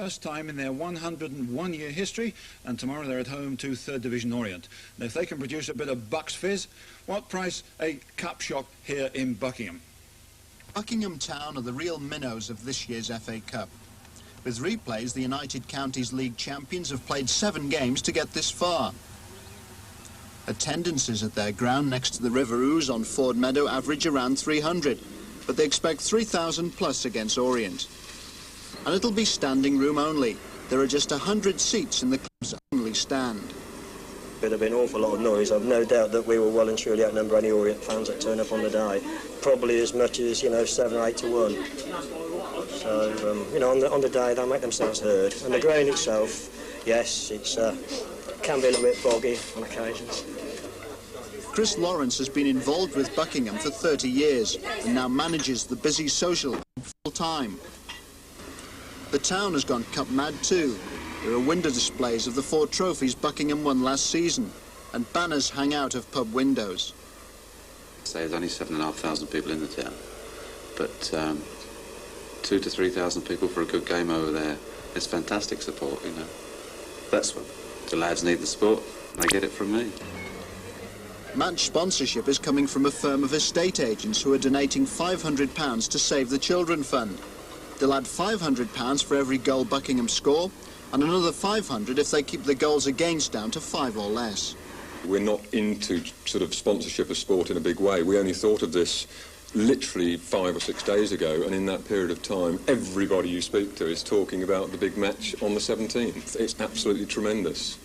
first time in their 101-year history, and tomorrow they're at home to 3rd Division Orient. And if they can produce a bit of Bucks fizz, what price a cup shop here in Buckingham? Buckingham Town are the real minnows of this year's FA Cup. With replays, the United Counties League champions have played 7 games to get this far. Attendances at their ground next to the River Ouse on Ford Meadow average around 300, but they expect 3,000 plus against Orient. And it'll be standing room only. There are just 100 seats in the club's only stand. There'll be an awful lot of noise. I've no doubt that we will well and truly outnumber any Orient fans that turn up on the day. Probably as much as, 7 or 8 to 1. So, on the day they'll make themselves heard. And the ground itself, yes, it can be a little bit boggy on occasions. Chris Lawrence has been involved with Buckingham for 30 years and now manages the busy social full-time. The town has gone cup mad too. There are window displays of the 4 trophies Buckingham won last season, and banners hang out of pub windows. There's only 7,500 people in the town, but 2,000 to 3,000 people for a good game over there. It's fantastic support, That's what the lads need, the support. They get it from me. Match sponsorship is coming from a firm of estate agents who are donating £500 to Save the Children Fund. They'll add £500 for every goal Buckingham score, and another 500 if they keep the goals against down to 5 or less. We're not into sort of sponsorship of sport in a big way. We only thought of this literally 5 or 6 days ago, and in that period of time, everybody you speak to is talking about the big match on the 17th. It's absolutely tremendous.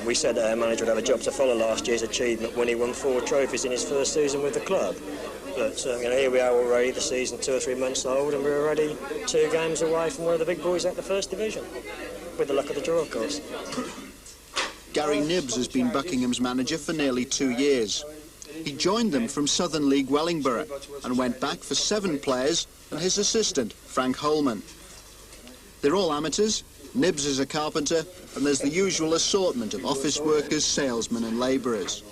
We said that our manager would have a job to follow last year's achievement when he won 4 trophies in his first season with the club. But here we are already, the season 2 or 3 months old, and we're already 2 games away from one of the big boys at the 1st Division. With the luck of the draw, of course. Gary Nibbs has been Buckingham's manager for nearly 2 years. He joined them from Southern League Wellingborough and went back for 7 players and his assistant, Frank Holman. They're all amateurs. Nibbs is a carpenter, and there's the usual assortment of office workers, salesmen and labourers.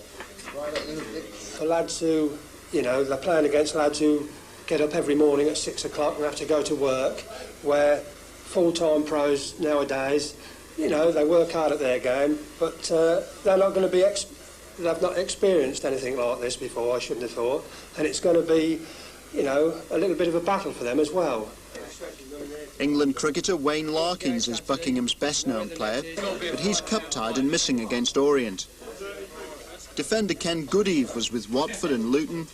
For lads who, they're playing against lads who get up every morning at 6 o'clock and have to go to work, where full-time pros nowadays, they work hard at their game, but they're not going to be, they've not experienced anything like this before, I shouldn't have thought, and it's going to be, a little bit of a battle for them as well. England cricketer Wayne Larkins is Buckingham's best-known player, but he's cup-tied and missing against Orient. Defender Ken Goodeve was with Watford and Luton,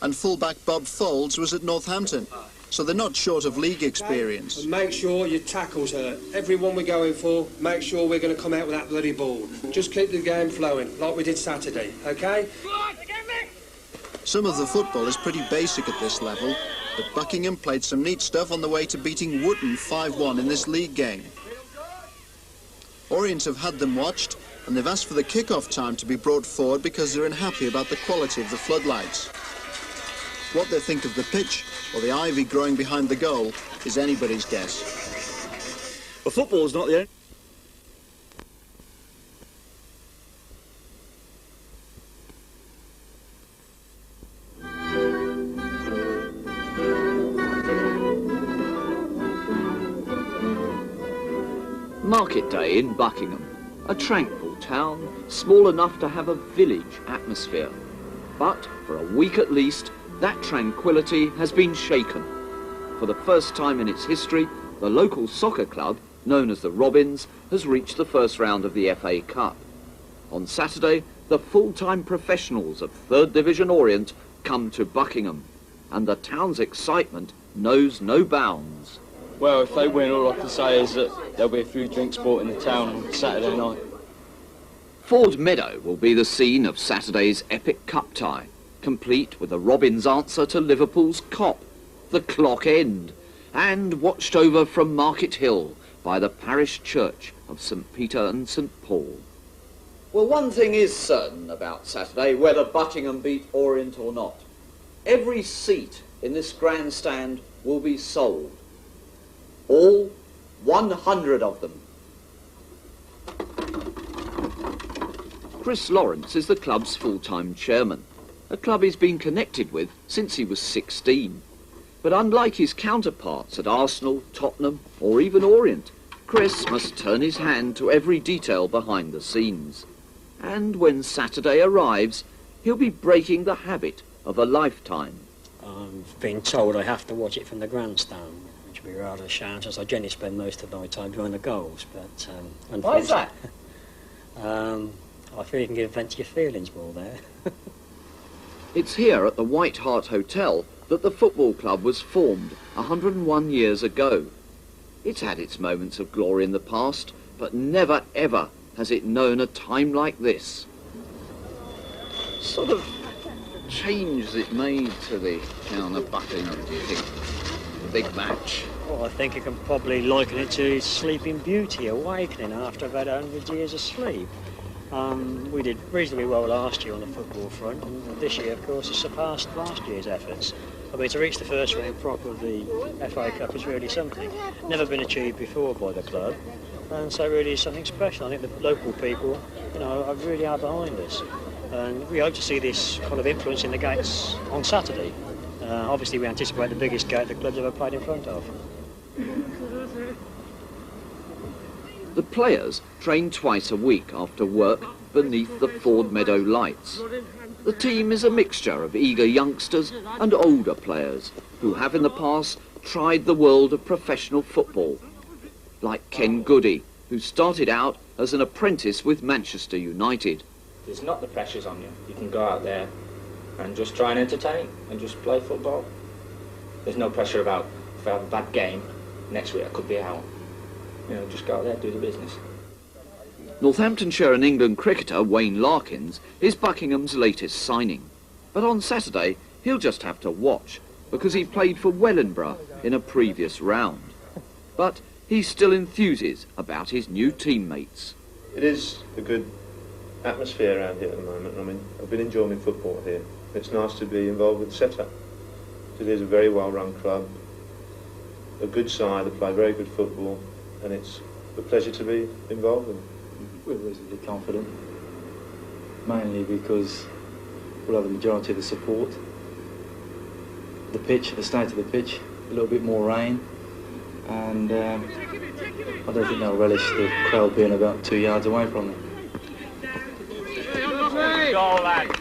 and fullback Bob Folds was at Northampton, so they're not short of league experience. And make sure your tackles hurt. Everyone we're going for, make sure we're going to come out with that bloody ball. Just keep the game flowing, like we did Saturday, OK? Some of the football is pretty basic at this level, but Buckingham played some neat stuff on the way to beating Wootton 5-1 in this league game. Orient have had them watched, and they've asked for the kick-off time to be brought forward because they're unhappy about the quality of the floodlights. What they think of the pitch or the ivy growing behind the goal is anybody's guess. Well, football's not the only... Market Day in Buckingham, a tranquil town, small enough to have a village atmosphere. But for a week at least, that tranquility has been shaken. For the first time in its history, the local soccer club, known as the Robins, has reached the first round of the FA Cup. On Saturday, the full-time professionals of 3rd Division Orient come to Buckingham, and the town's excitement knows no bounds. Well, if they win, all I can say is that there'll be a few drinks bought in the town on Saturday night. Ford Meadow will be the scene of Saturday's epic cup tie, complete with the Robins' answer to Liverpool's Kop, the Clock End, and watched over from Market Hill by the parish church of St. Peter and St. Paul. Well, one thing is certain about Saturday, whether Buckingham beat Orient or not. Every seat in this grandstand will be sold. All 100 of them. Chris Lawrence is the club's full-time chairman, a club he's been connected with since he was 16. But unlike his counterparts at Arsenal, Tottenham or even Orient, Chris must turn his hand to every detail behind the scenes. And when Saturday arrives, he'll be breaking the habit of a lifetime. I've been told I have to watch it from the grandstand, which would be rather a shame, as I generally spend most of my time behind the goals. But why is that? I feel you can give vent to your feelings more there. It's here at the White Hart Hotel that the football club was formed 101 years ago. It's had its moments of glory in the past, but never ever has it known a time like this. Sort of change it made to the town of Buckingham, do you think? The big match. Well, I think you can probably liken it to Sleeping Beauty awakening after about 100 years of sleep. We did reasonably well last year on the football front, and this year, of course, has surpassed last year's efforts. I mean, to reach the first round proper of the FA Cup is really something. Never been achieved before by the club, and so really is something special. I think the local people, you know, really are behind us. And we hope to see this kind of influence in the gates on Saturday. Obviously, we anticipate the biggest gate the club's ever played in front of. The players train twice a week after work beneath the Ford Meadow lights. The team is a mixture of eager youngsters and older players who have in the past tried the world of professional football, like Ken Goody, who started out as an apprentice with Manchester United. There's not the pressures on you. You can go out there and just try and entertain and just play football. There's no pressure about if I have a bad game, next week I could be out. You know, just go out there, do the business. Northamptonshire and England cricketer Wayne Larkins is Buckingham's latest signing. But on Saturday, he'll just have to watch, because he played for Wellingborough in a previous round. But he still enthuses about his new teammates. It is a good atmosphere around here at the moment. I mean, I've been enjoying football here. It's nice to be involved with the setup. It is a very well-run club, a good side that play very good football, and it's a pleasure to be involved with them. We're reasonably confident, mainly because we'll have the majority of the support. The pitch, the state of the pitch, a little bit more rain, and I don't think they'll relish the crowd being about 2 yards away from them. Go, lad.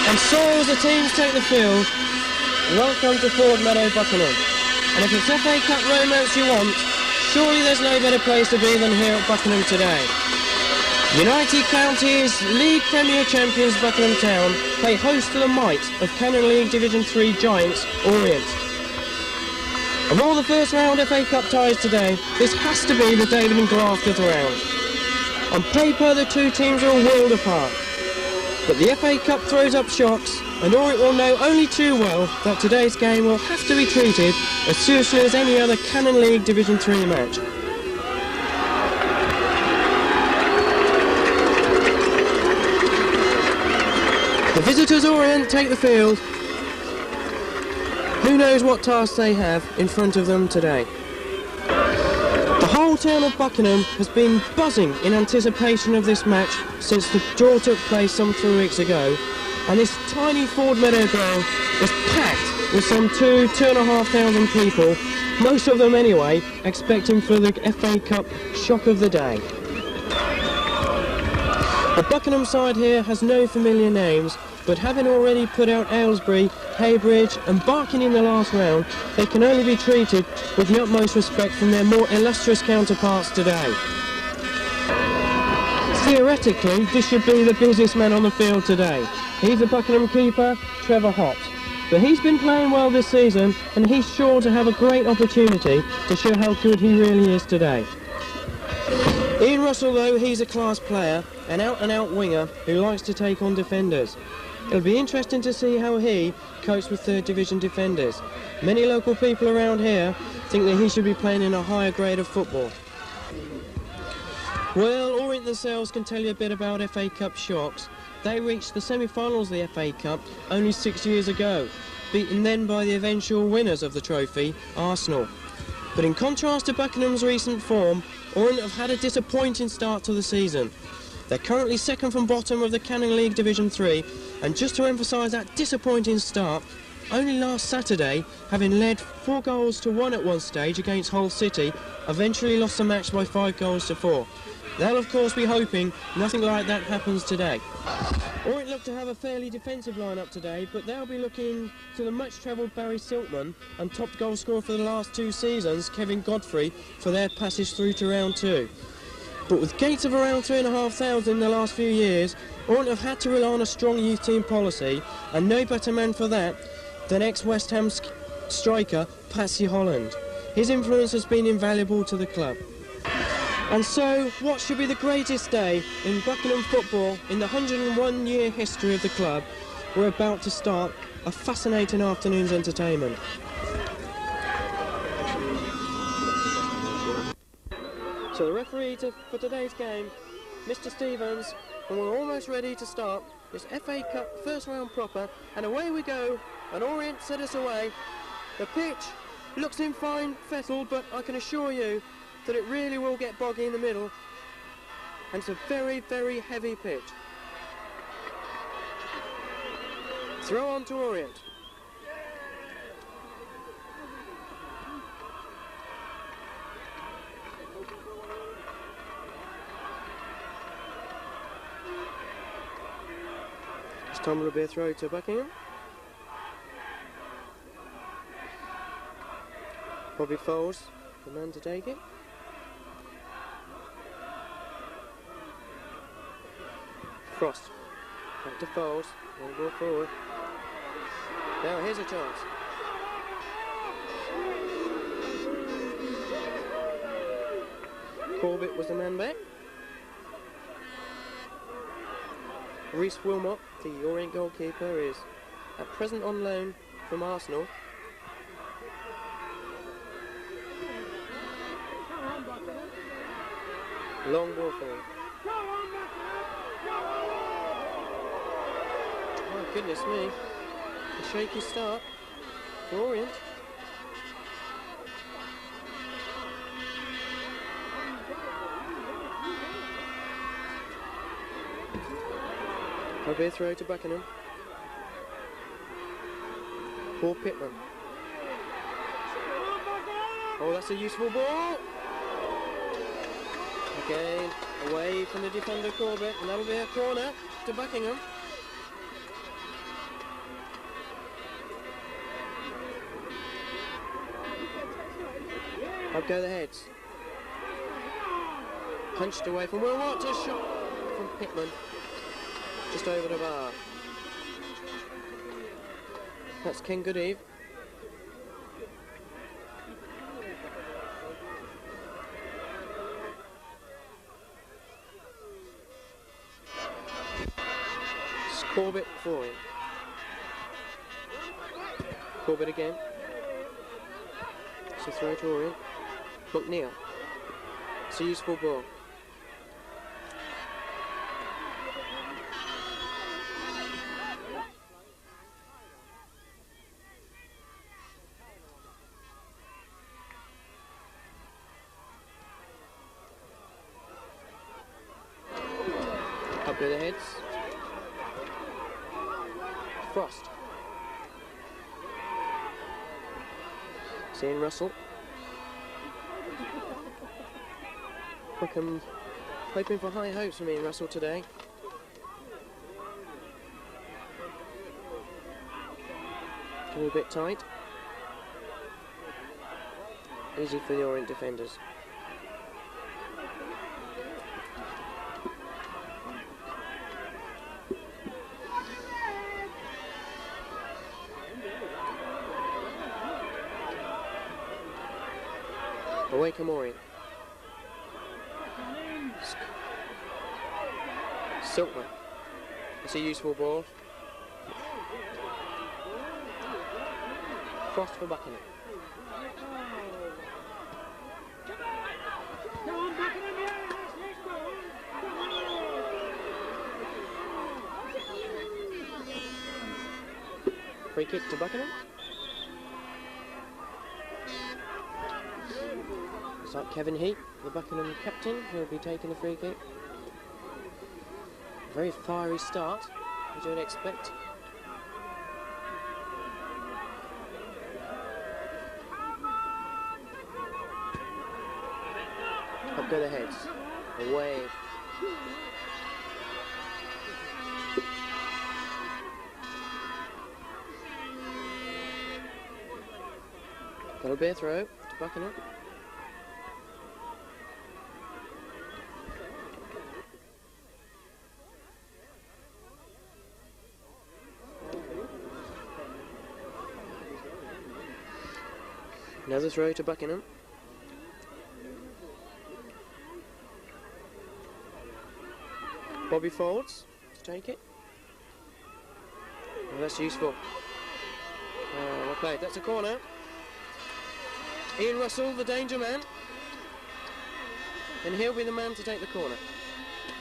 And so as the teams take the field, welcome to Ford Meadow, Buckingham. And if it's FA Cup romance you want, surely there's no better place to be than here at Buckingham today. United Counties League Premier champions Buckingham Town play host to the might of Canon League Division 3 giants Orient. Of all the first round FA Cup ties today, this has to be the David and Goliath of the round. On paper, the two teams are a world apart. But the FA Cup throws up shocks, and Orient will know only too well that today's game will have to be treated as seriously as any other Canon League Division 3 match. The visitors Orient take the field. Who knows what tasks they have in front of them today. The whole town of Buckingham has been buzzing in anticipation of this match since the draw took place some 3 weeks ago, and this tiny Ford Meadow ground is packed with some 2,500 people, most of them anyway, expecting for the FA Cup shock of the day. The Buckingham side here has no familiar names, but having already put out Aylesbury, Heybridge and Barking in the last round, they can only be treated with the utmost respect from their more illustrious counterparts today. Theoretically, this should be the busiest man on the field today. He's the Buckingham keeper, Trevor Hobbs. But he's been playing well this season, and he's sure to have a great opportunity to show how good he really is today. Ian Russell, though, he's a class player, an out-and-out winger who likes to take on defenders. It'll be interesting to see how he copes with third division defenders. Many local people around here think that he should be playing in a higher grade of football. Well, Orient themselves can tell you a bit about FA Cup shocks. They reached the semi-finals of the FA Cup only 6 years ago, beaten then by the eventual winners of the trophy, Arsenal. But in contrast to Buckingham's recent form, Orient have had a disappointing start to the season. They're currently second from bottom of the Canning League Division 3, and just to emphasise that disappointing start, only last Saturday, having led 4-1 at one stage against Hull City, eventually lost the match by 5-4. They'll of course be hoping nothing like that happens today. Orient look to have a fairly defensive lineup today, but they'll be looking to the much-travelled Barry Silkman and top goal scorer for the last 2 seasons, Kevin Godfrey, for their passage through to round 2. But with gates of around 3,500 in the last few years, Orient have had to rely on a strong youth team policy, and no better man for that than ex-West Ham striker Patsy Holland. His influence has been invaluable to the club. And so, what should be the greatest day in Buckingham football in the 101-year history of the club? We're about to start a fascinating afternoon's entertainment. So the referee for today's game, Mr. Stevens, and we're almost ready to start this FA Cup first round proper, and away we go, and Orient set us away. The pitch looks in fine fettle, but I can assure you that it really will get boggy in the middle, and it's a very, very heavy pitch. Throw on to Orient. This time will be a throw to Buckingham. Bobby Foles, the man to take it. Frost, back to Foles, one ball forward. Now here's a chance. Corbett was the man back. Reece Wilmot, the Orient goalkeeper, is at present on loan from Arsenal. Long ball forward. Oh goodness me, a shaky start for Orient. I'll be a throw to Buckingham. Paul Pittman. Oh, that's a useful ball. Again, away from the defender Corbett, and that'll be a corner to Buckingham. Up go the heads. Punched away from Wilmot, a shot from Pittman. Just over the bar. That's Ken Goodeve. Corbett for him. Corbett again. It's a throw to Orient. McNeill. It's a useful ball. Up to the heads. Frost. Seeing Russell. Wickham hoping for high hopes from Ian Russell today. A little bit tight. Easy for the Orient defenders. Away come Orient. Silkman. It's a useful ball. Frost for Buckingham. Free kick to Buckingham. It's like Kevin Heat, the Buckingham captain, who will be taking the free kick. Very fiery start, as you would expect. Up go the heads. Away. That'll be a throw to Buckingham. Another throw to Buckingham. Bobby Folds to take it. Oh, that's useful. Well played. That's a corner. Ian Russell, the danger man. And he'll be the man to take the corner.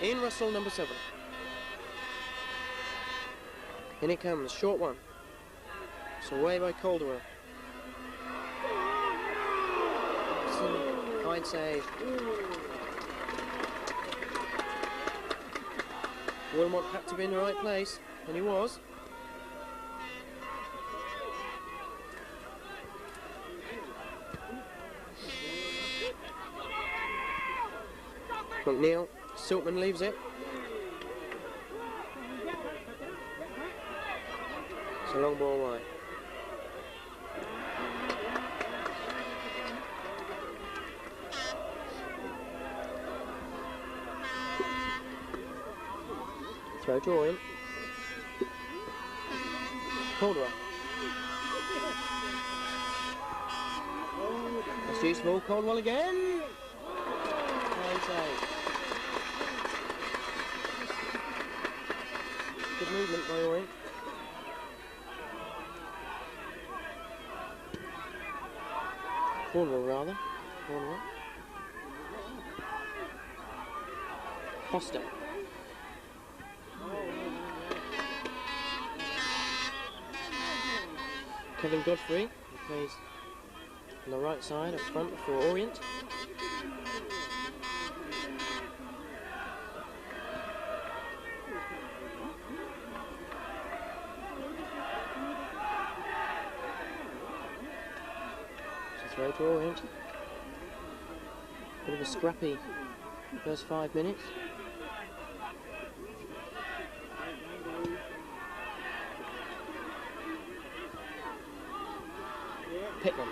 Ian Russell, number 7. In it comes, short one. It's away by Caldwell. Fine save. Wilmot had to be in the right place, and he was. McNeill, Silkman leaves it. It's a long ball wide. Throw to Orient. Cornwell. That's useful. Cornwell again. Fine save. Good movement by Orient. Cornwell rather. Cornwell. Foster. Kevin Godfrey, who plays on the right side up front for Orient. It's a throw to Orient. Bit of a scrappy first 5 minutes. Pittman.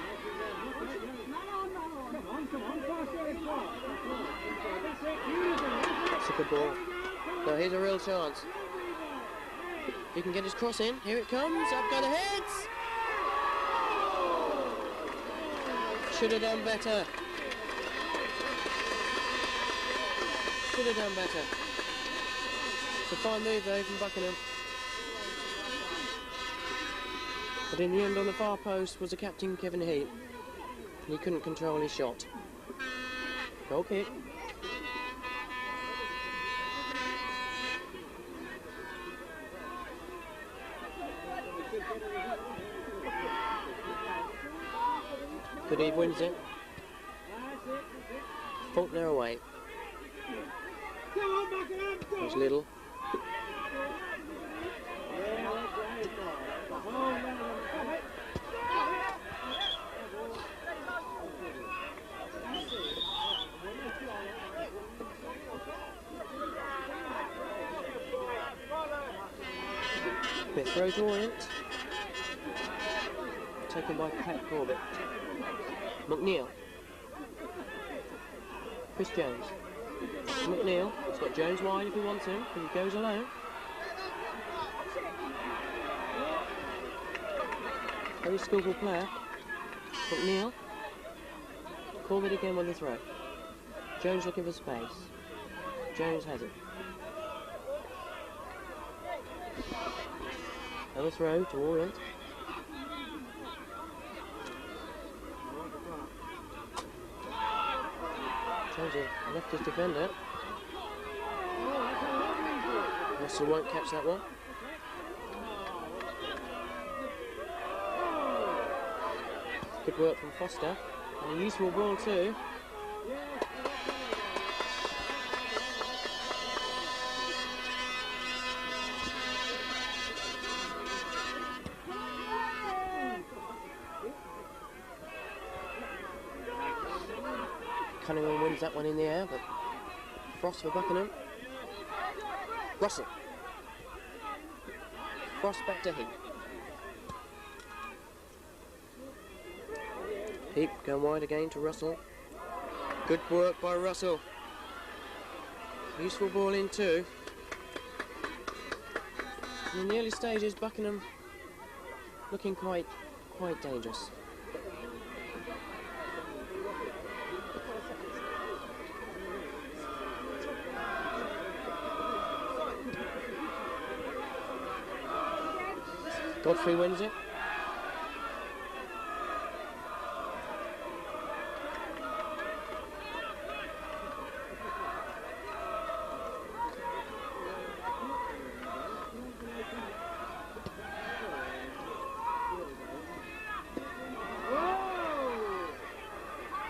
It's a good ball. No, here's a real chance. He can get his cross in. Here it comes. Up go the heads. Should have done better. Should have done better. It's a fine move though from Buckingham. But in the end, on the far post was the captain, Kevin Heat. He couldn't control his shot. Goal kick. Good Eve wins it. Faulkner away. There's Little. Bit throw to Orient. Taken by Pat Corbett. McNeill. Chris Jones. McNeill. He's got Jones wide if he wants him, but he goes alone. Very skillful player. McNeill. Corbett again with the throw. Jones looking for space. Jones has it. Another throw to Orient. Jones left his defender. Russell won't catch that one. Good work from Foster. And a useful ball too. Cunningham wins that one in the air, but Frost for Buckingham. Russell. Frost back to Heap. Heap going wide again to Russell. Good work by Russell. Useful ball in too. In the early stages, Buckingham looking quite dangerous. Godfrey wins it.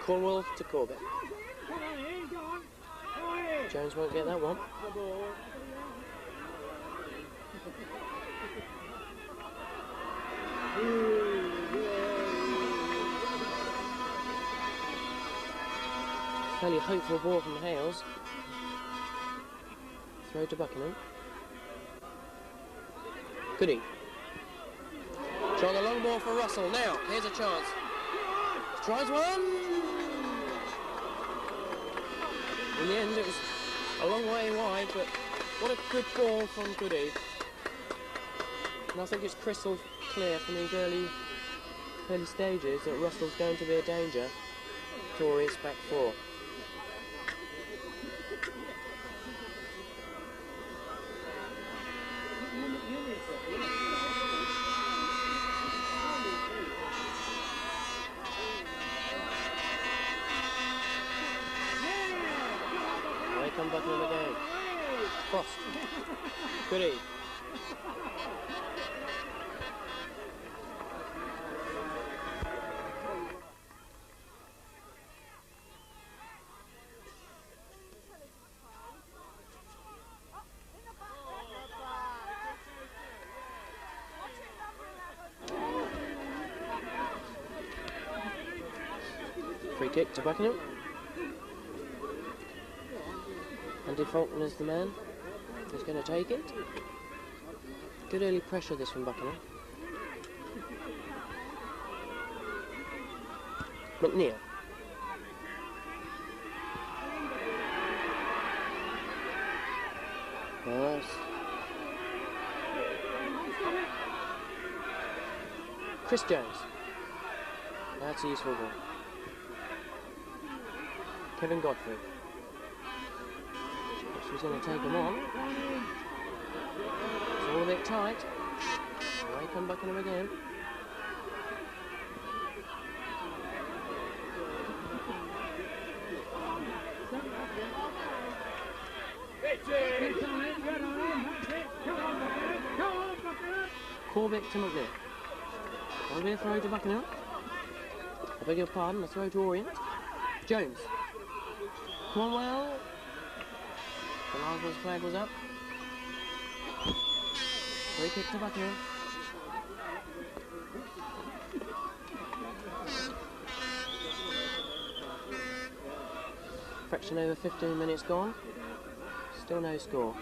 Cornwell to Corbett. Jones won't get that one. Fairly hopeful ball from Hales. Throw to Buckingham. Goody. Trying a long ball for Russell. Now, here's a chance. Tries one. In the end, it was a long way wide, but what a good ball from Goody. And I think it's crystal clear from these early stages that Russell's going to be a danger to Orient's back four. Away come Buckingham again. Frost. Goody. Free kick to Buckingham. Andy Fulton is the man who's going to take it. Good early pressure this from Buckingham. McNeill. Nice. Chris Jones. That's a useful ball. Kevin Godfrey. She's going to take him on. It's all a bit tight. Away come Buckingham again. Corbett to McNeill. That'll be a throw to Buckingham. I beg your pardon, a throw to Orient. Jones. Cornwell. The linesman's flag was up. Free kick to Buckingham. Fraction over 15 minutes gone. Still no score.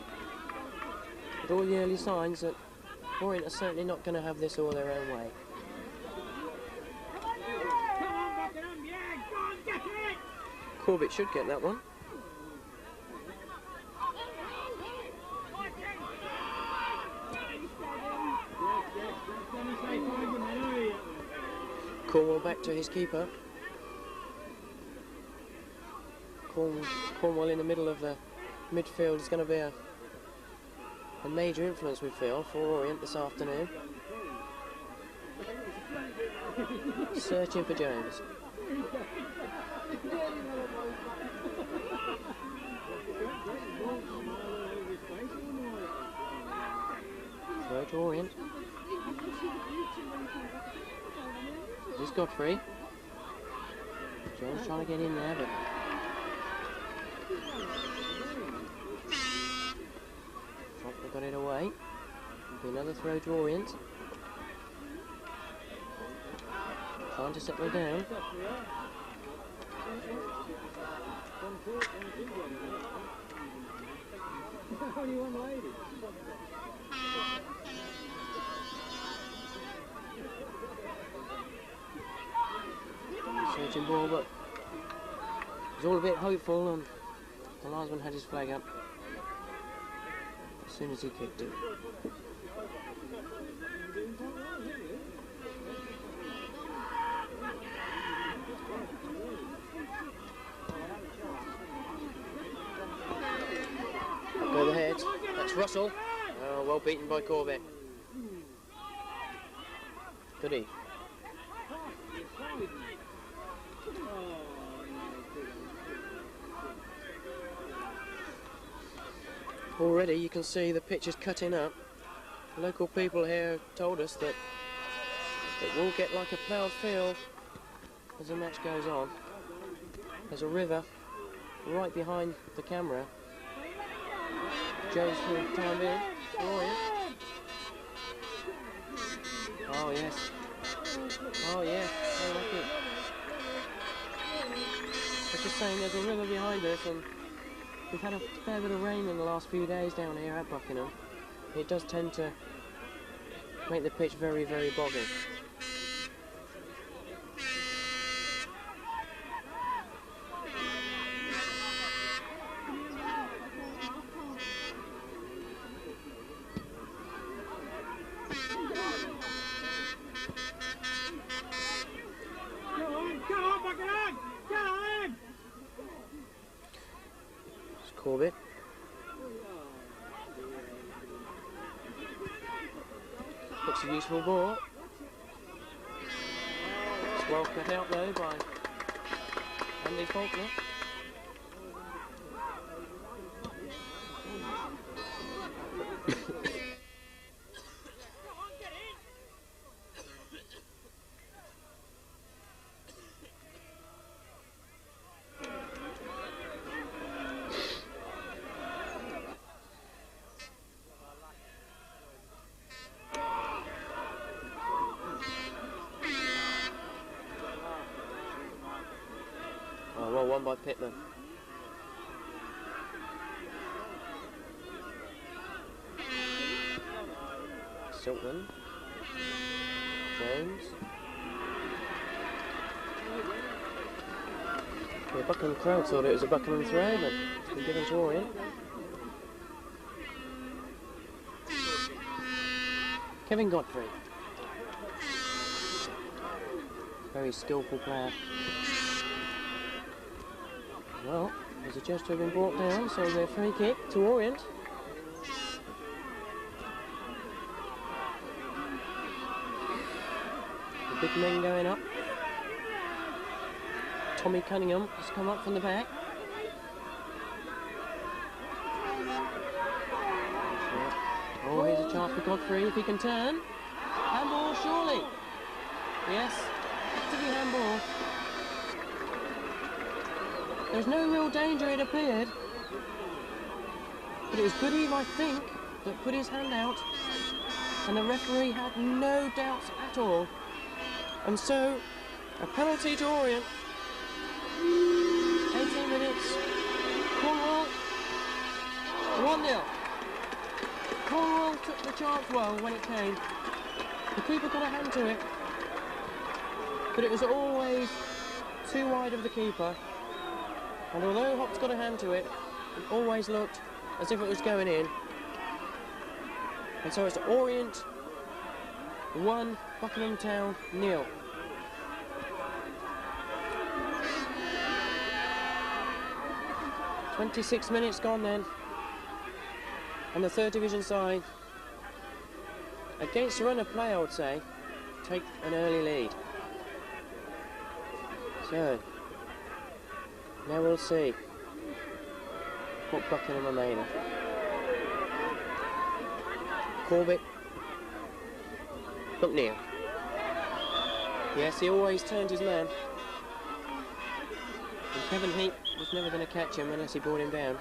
But all the early signs that Orient are certainly not going to have this all their own way. Corbett should get that one. Cornwell back to his keeper. Cornwell in the middle of the midfield is going to be a major influence, we feel, for Orient this afternoon. Searching for Jones. Throw to Orient. Here's Godfrey. Jones trying to get in there, but Trump got it away. It'll be another throw to Orient. Trying to settle down. Searching ball, but it was all a bit hopeful, and the linesman had his flag up as soon as he kicked it. Go the head. That's Russell. Oh, well beaten by Corbett. Goody. Already you can see the pitch is cutting up. Local people here told us that it will get like a ploughed field as the match goes on. There's a river right behind the camera. Jones for the time being. Orient. Oh yes. Oh yeah. I like it. I was just saying there's a river behind us, and we've had a fair bit of rain in the last few days down here at Buckingham. It does tend to make the pitch very, very boggy. Corbett. Looks a useful ball. It's well cut out though by Andy Faulkner. Well won by Pittman. Siltman. Jones. The Buckingham crowd thought it was a Buckingham throw, but it's been given to Orient. Kevin Godfrey. Very skillful player. Well, there's a gesture been brought down, so there's a free kick to Orient. The big men going up. Tommy Cunningham has come up from the back. Oh, here's a chance for Godfrey if he can turn. Handball, surely. Yes, to be handball. There's no real danger, it appeared. But it was Goody, I think, that put his hand out. And the referee had no doubts at all. And so, a penalty to Orient. 18 minutes. Cornwell, 1-0. Cornwell took the chance well when it came. The keeper got a hand to it. But it was always too wide of the keeper. And although Hop's got a hand to it, it always looked as if it was going in. And so it's Orient 1, Buckingham Town 0. 26 minutes gone then. And the third division side, against the run of play I would say, take an early lead. So, now we'll see what Buckingham are made of. Corbett. McNeill. Yes, he always turned his man. And Kevin Heap was never going to catch him unless he brought him down.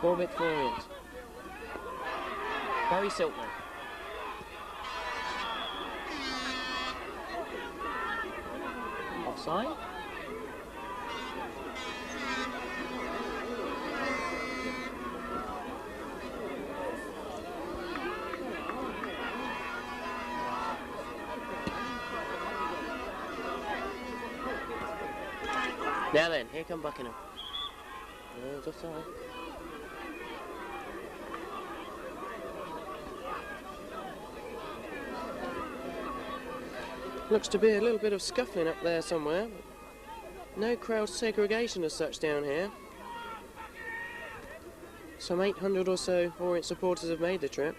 Corbett for Orient. Barry Silkman. Offside. Now then, here come Buckingham. Oh, it's offside. Looks to be a little bit of scuffling up there somewhere. No crowd segregation as such down here. Some 800 or so Orient supporters have made the trip.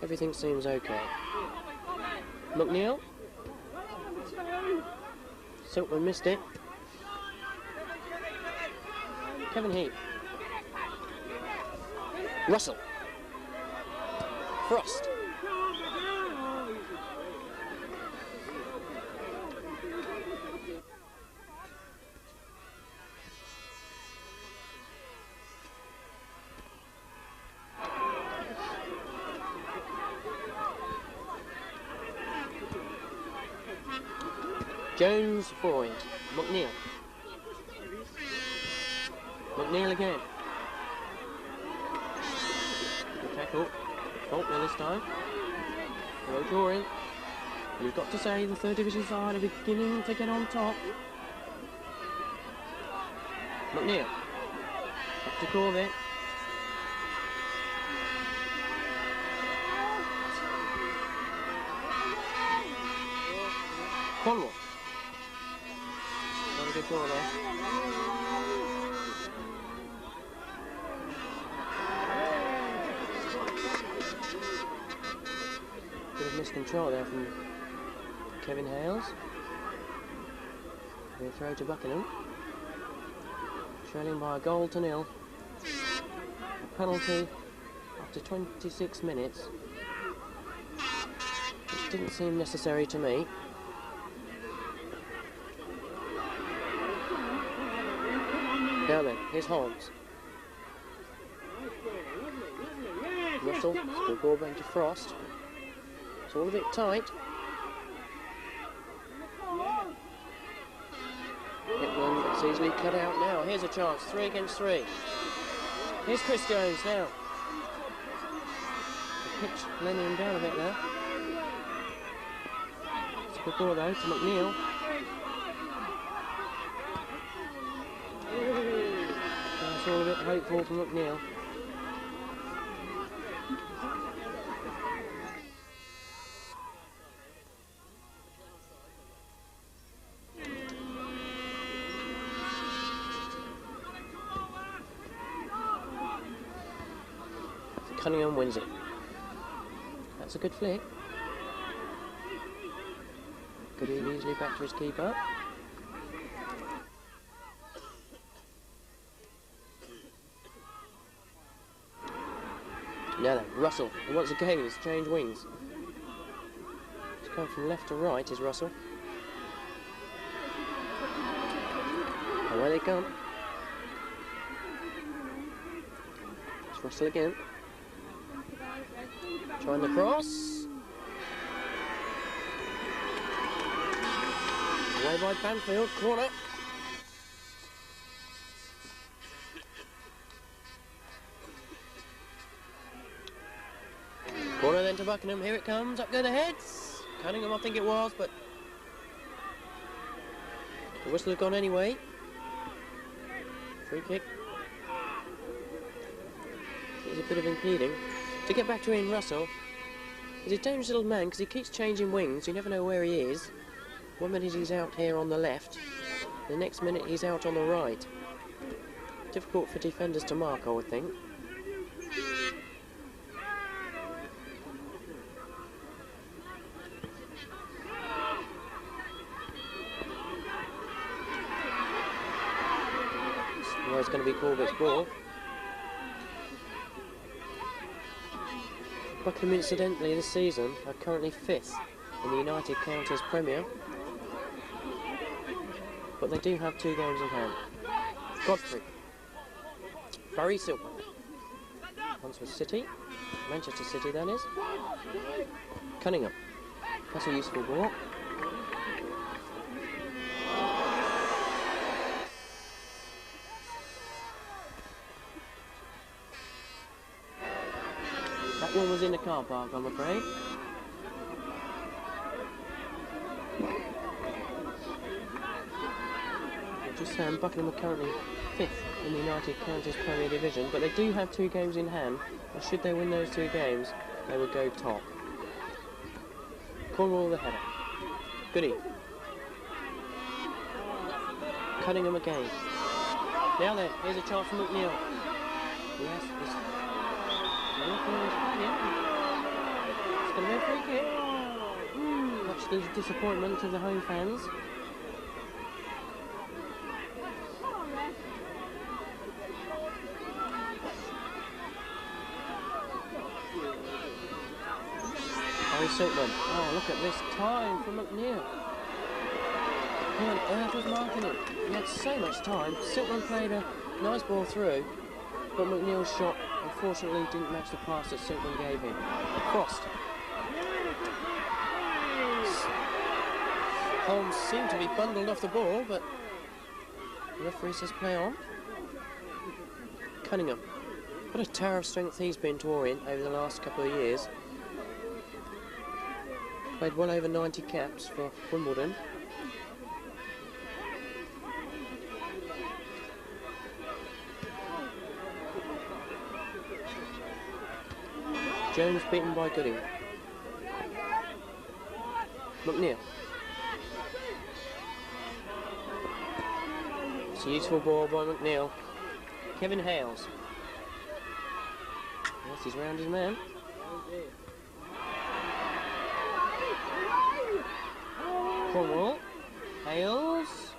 Everything seems okay. McNeill. Silkman missed it. Kevin Heap. Russell. Frost. Jones for Orient. McNeill. McNeill again. Good tackle. Faulkner this time. Hello to Orient. You've got to say the third division side are beginning to get on top. McNeill. Up to Corbett. Cornwell. Not a good ball there. Bit of miscontrol there from Kevin Hales. They throw to Buckingham. Trailing by a goal to nil. A penalty after 26 minutes. Which didn't seem necessary to me. Now then, here's Holmes. Russell, still ball back to Frost. It's all a bit tight. Hitman gets easily cut out now. Here's a chance, 3 against 3. Here's Chris Jones now. The pitch letting him down a bit there. It's a good ball though to McNeill. It's all a bit hopeful for McNeill. Cunningham wins it. That's a good flick. Could he easily back to his keeper? Now then, Russell, and once again he's changed wings. He's going from left to right, is Russell. And where they come. It's Russell again. Trying the cross. Away by Banfield, corner. Corner then to Buckingham, here it comes, up go the heads. Cunningham I think it was, but the whistle had gone anyway. Free kick. It was a bit of impeding. To get back to Ian Russell, he's a dangerous little man because he keeps changing wings, you never know where he is. 1 minute he's out here on the left, the next minute he's out on the right. Difficult for defenders to mark, I would think. Well, it's going to be Corbett's ball. Buckingham, incidentally, this season are currently 5th in the United Counties Premier, but they do have 2 games in hand. Godfrey, Barry Silver, once for City, Manchester City that is. Cunningham, that's a useful ball. That one was in the car park, I'm afraid. Just saying, Buckingham are currently 5th in the United Counties Premier Division, but they do have 2 games in hand, and should they win those 2 games, they would go top. Cornwell the header. Goody. Cunningham again. Now then, here's a chance for McNeill. Yes, it's going to be a free kick. Much to the disappointment of the home fans. Silkman. Oh, look at this time for McNeill. Who on earth was marking him? He had so much time. Silkman played a nice ball through, but McNeill's shot unfortunately didn't match the pass that Silkman gave him. Crossed. Holmes seemed to be bundled off the ball, but the referee says play on. Cunningham. What a tower of strength he's been to Orient over the last couple of years. Played well over 90 caps for Wimbledon. Jones beaten by Gooding. McNeill. It's a useful ball by McNeill. Kevin Hales. Yes, he's round his man. Cornwell. Hales.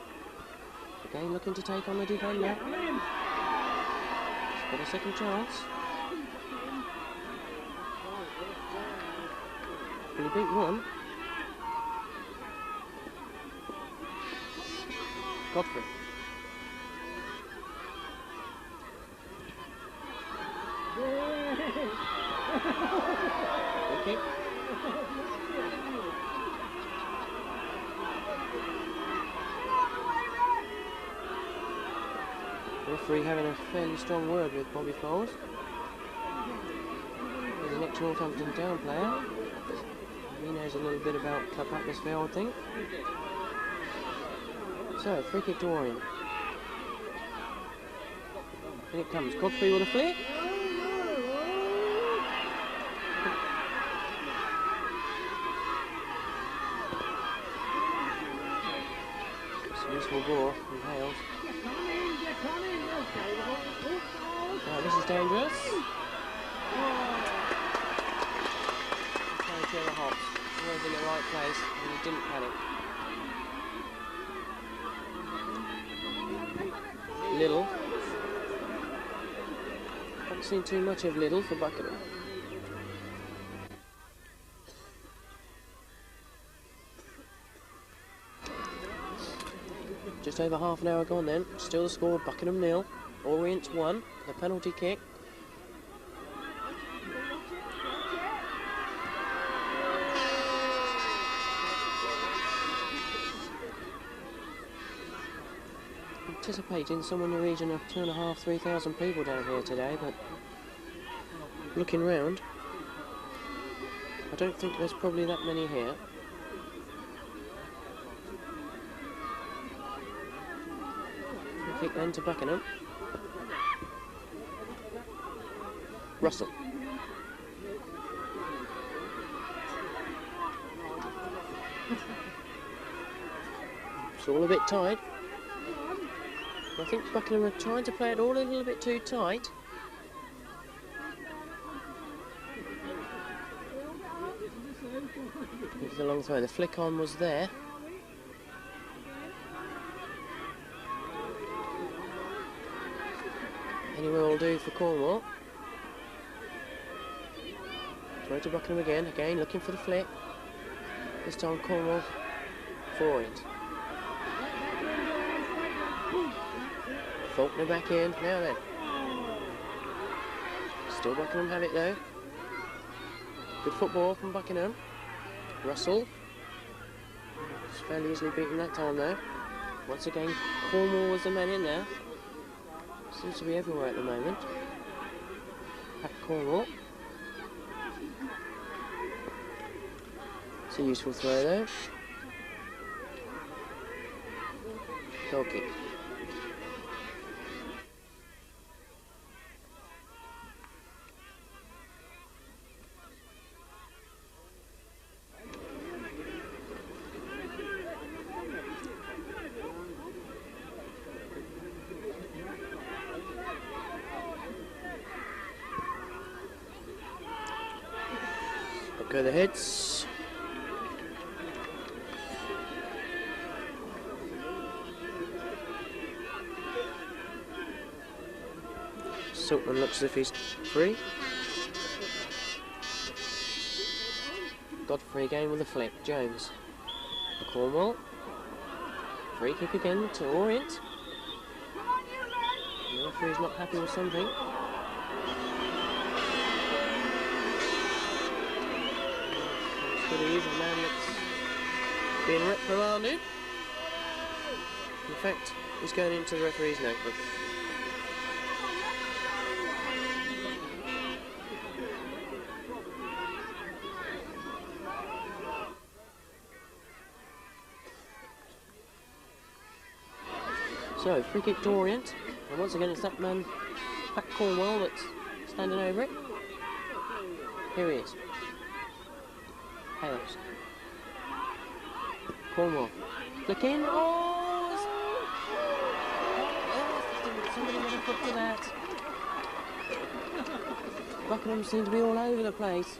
Again looking to take on the defender. He's got a second chance. Will he beat one? Godfrey. Okay. Referee having a fairly strong word with Bobby Foles. He's an ex-Northampton Town player. He knows a little bit about club atmosphere, I think. So, free kick to Orient. In it comes. Godfrey with a flick. It's a useful ball from Hales. Now, this is dangerous. Trying to kill the hops. He was in the right place and he didn't panic. Little. Haven't seen too much of Little for Buckingham. Just over half an hour gone then. Still the score, Buckingham 0. Orient 1. The penalty kick. Anticipating somewhere in the region of 2,500 to 3,000 people down here today, but looking round, I don't think there's probably that many here. Kick then to Buckingham. Russell. all a bit tight. I think Buckingham are trying to play it all a little bit too tight. It's a long throw. The flick on was there. Anywhere will do for Cornwell. Throw to Buckingham again looking for the flick. This time Cornwell for Orient. Faulkner back in, now then. Still Buckingham have it though. Good football from Buckingham. Russell. It's fairly easily beaten that time though. Once again, Cornwell was the man in there. Seems to be everywhere at the moment. Back Cornwell. It's a useful throw though. Goal kick. Go the heads. Silkman looks as if he's free. Godfrey again with a flick. Jones. For Cornwell. Free kick again to Orient. The referee's not happy with something. He's a man that's being reprimanded. In fact, he's going into the referee's notebook. So, free kick to Orient. And once again, it's that man, Pat Cornwell, that's standing over it. Here he is. Hales. Cornwell. Flick in. Oh! Somebody would have put to that. Buckingham seemed to be all over the place.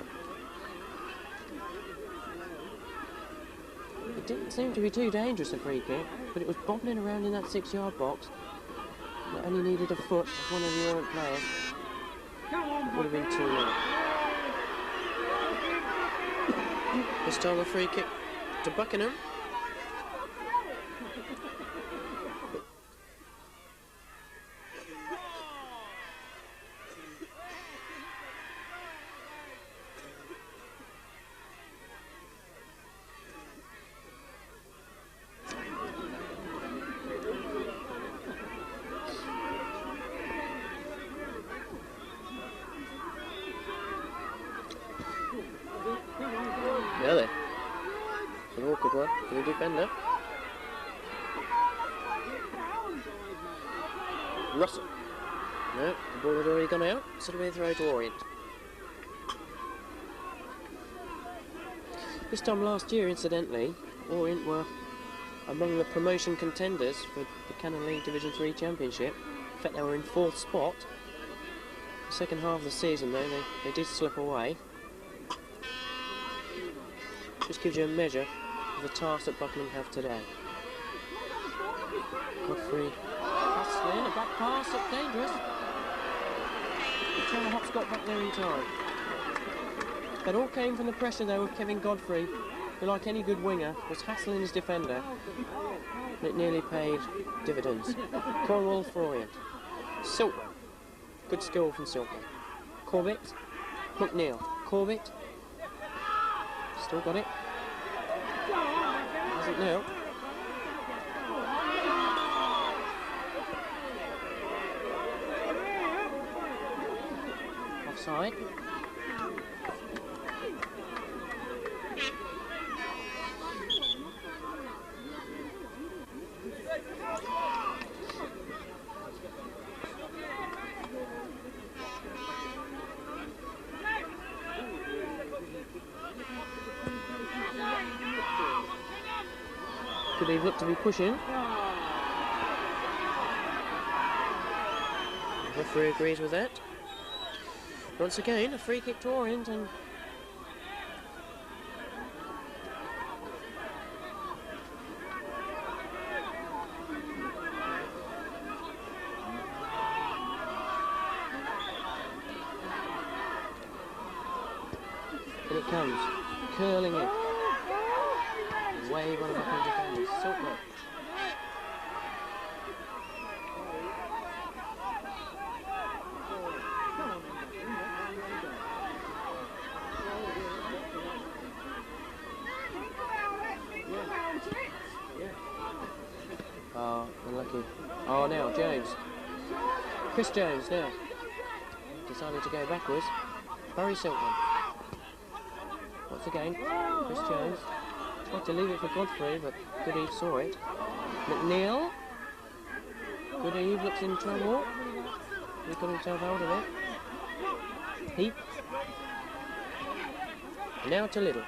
It didn't seem to be too dangerous, a free kick, but it was bobbling around in that 6-yard box. It only needed a foot of one of the Orient players. It would have been 2-0. This time a free kick to Buckingham. Now then, it's an awkward one for the defender. Russell. No, the ball had already gone out, so it'll be a throw to Orient. This time last year, incidentally, Orient were among the promotion contenders for the Cannon League Division 3 Championship. In fact, they were in 4th spot. The second half of the season, though, they did slip away. Just gives you a measure of the task that Buckingham have today. Godfrey hustling, a back pass, it's dangerous. Trevor Hops got back there in time. That all came from the pressure though of Kevin Godfrey, who, like any good winger, was hassling his defender, and it nearly paid dividends. Cornwell for Orient. Silkman. Good skill from Silkman. Corbett. McNeill. Corbett. Still got it. Has it now. Offside. Could he look to be pushing? The referee agrees with that. Once again, a free kick to Orient, and and it comes, curling in. Way one of the defenders, Silkman. Oh, unlucky. Oh, now Jones. Chris Jones now. Decided to go backwards. Barry Silkman. Once again, Chris Jones. Tried to leave it for Godfrey, but Good Eve saw it. McNeill. Good Eve looks in trouble. He got himself out of it. Heap. Now to Little.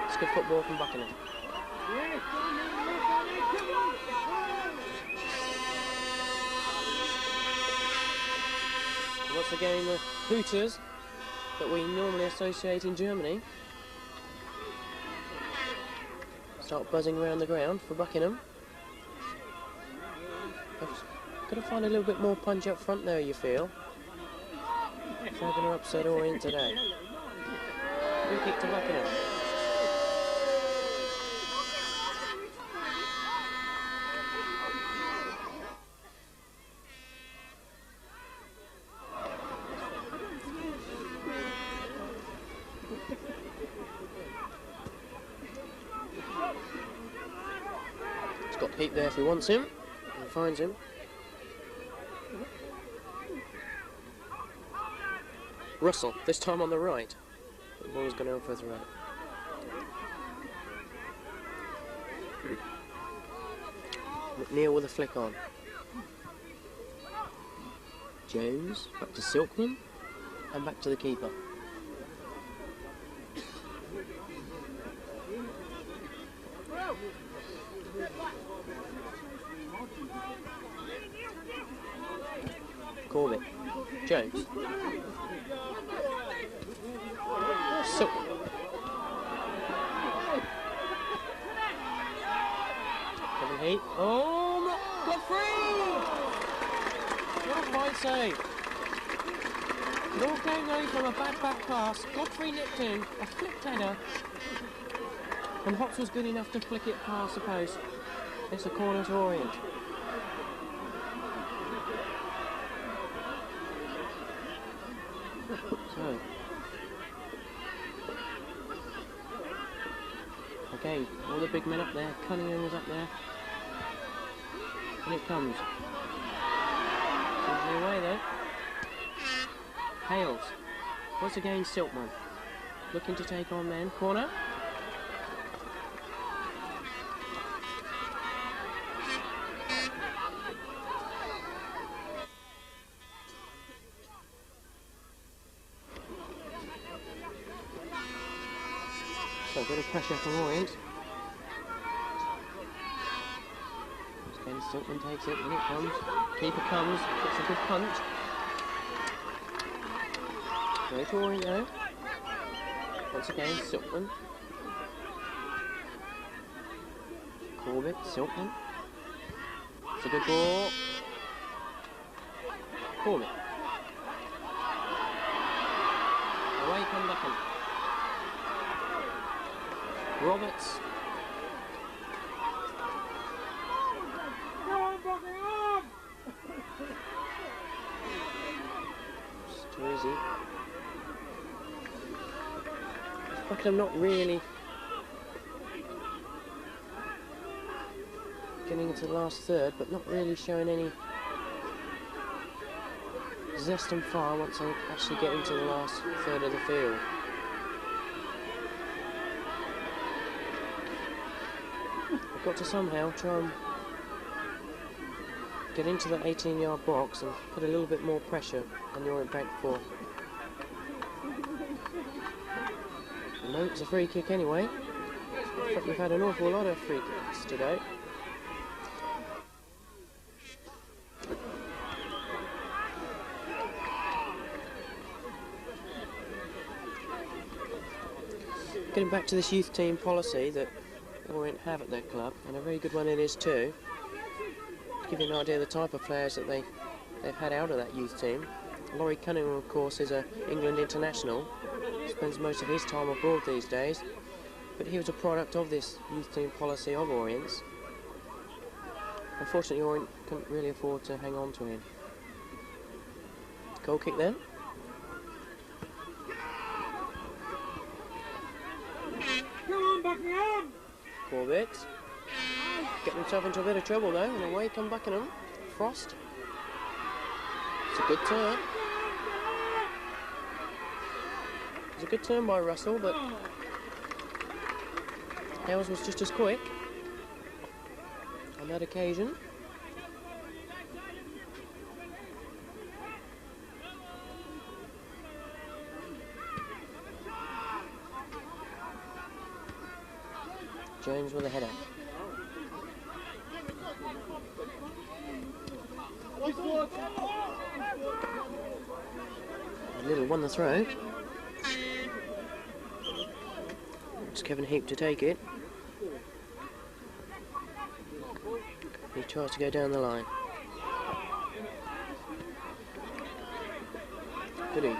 It's good football from Buckingham. Once again, the Hooters that we normally associate in Germany start buzzing around the ground for Buckingham. Got to find a little bit more punch up front there, you feel. If they're going to upset Orient today. Free kick to Buckingham. He's got Heap there if he wants him, and finds him. Russell, this time on the right. The ball's gone out further out. McNeill with a flick on. Jones, back to Silkman, and back to the keeper. Corbett, Jones. Silkman. Kevin Heap. Oh, Godfrey! What a fine save. It all came away from a bad back pass. Godfrey nipped in, a flicked header. And Hops was good enough to flick it past the post. It's a corner to Orient. So, again, all the big men up there. Cunningham was up there. And it comes. Easily away though. Hales. Once again, Silkman. Looking to take on men. Corner. So a bit of pressure from Orient. Again, Silkman takes it, and it comes. Keeper comes, gets a good punch. Very to Orient though. Once again, Silkman. Corbett, Silkman. It's a good ball. Corbett. Away come Buckingham. Roberts. It's too easy. Buckingham not really getting into the last third, but not really showing any zest and fire once they actually get into the last third of the field. Got to somehow try and get into the 18-yard box and put a little bit more pressure on the Orient back four. And No, it's a free kick anyway. In fact, we've had an awful lot of free kicks today. Getting back to this youth team policy that Orient have at their club, and a very good one it is too. To give you an idea of the type of players that they've had out of that youth team. Laurie Cunningham, of course, is an England international. Spends most of his time abroad these days. But he was a product of this youth team policy of Orient's. Unfortunately, Orient couldn't really afford to hang on to him. Goal kick then. Come on, Buckingham! Corbett. Getting himself into a bit of trouble though, and away come Buckingham. Frost. It's a good turn. It's a good turn by Russell, but Hales was just as quick on that occasion. Jones with a header. Little won the throw. It's Kevin Heap to take it. He tries to go down the line. Goody.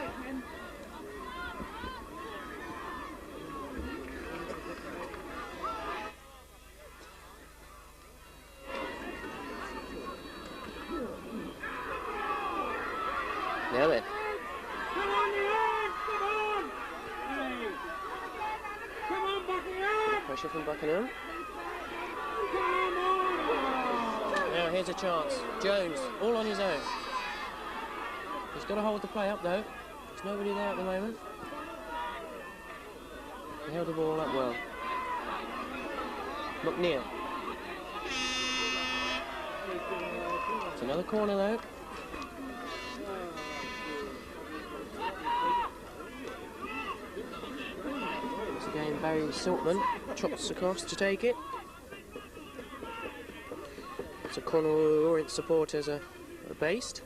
Now then. Come on, Buckingham! Pressure from Buckingham. Come on! Now here's a chance. Jones, all on his own. He's got to hold the play up though. There's nobody there at the moment. He held the ball up well. McNeill. It's another corner though. Once again, Barry Siltman trots across to take it. So Cornwell Orient supporters are based.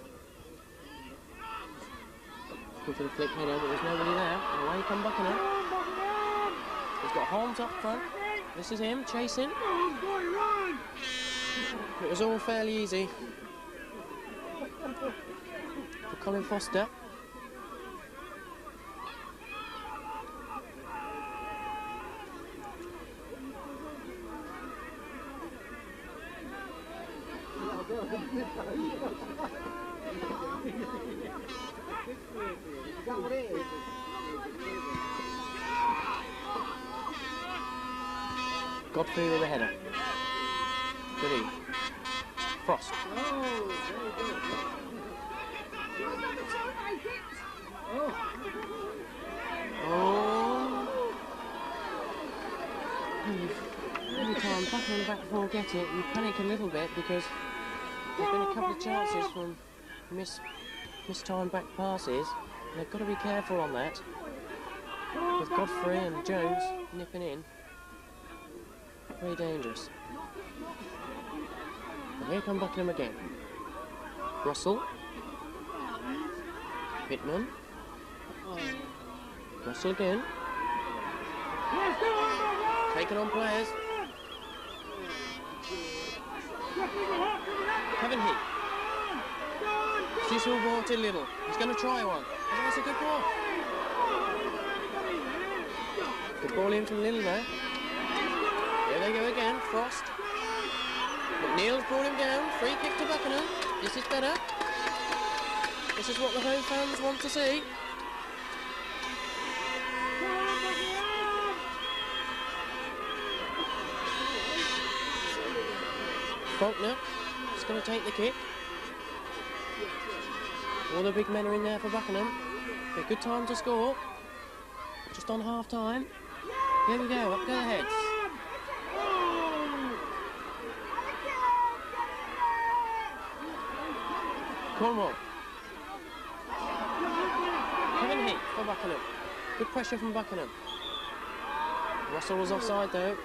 Looking for the flick header, but there's nobody there. Away come Buckingham. He's got Holmes up front. This is him chasing. It was all fairly easy for Colin Foster. Godfrey with a header. Goody. Frost. Oh. Every time back on the back before get it, you panic a little bit because there's been a couple of chances from mistimed back passes. And they've got to be careful on that. With Godfrey and Jones nipping in. Very dangerous. And here come Buckingham again. Russell. Pittman. Russell again. Taking on players. Kevin Heap. Cecil ball to Little. He's going to try one. Oh, that's a good ball. Good ball in from Little there. There they go again. Frost. McNeill's brought him down. Free kick to Buckingham. This is better. This is what the home fans want to see. Faulkner is going to take the kick. All the big men are in there for Buckingham. A good time to score. Just on half time. Here we go, up go the heads. Cornwell. Kevin Heap for Buckingham. Good pressure from Buckingham. Russell was offside though.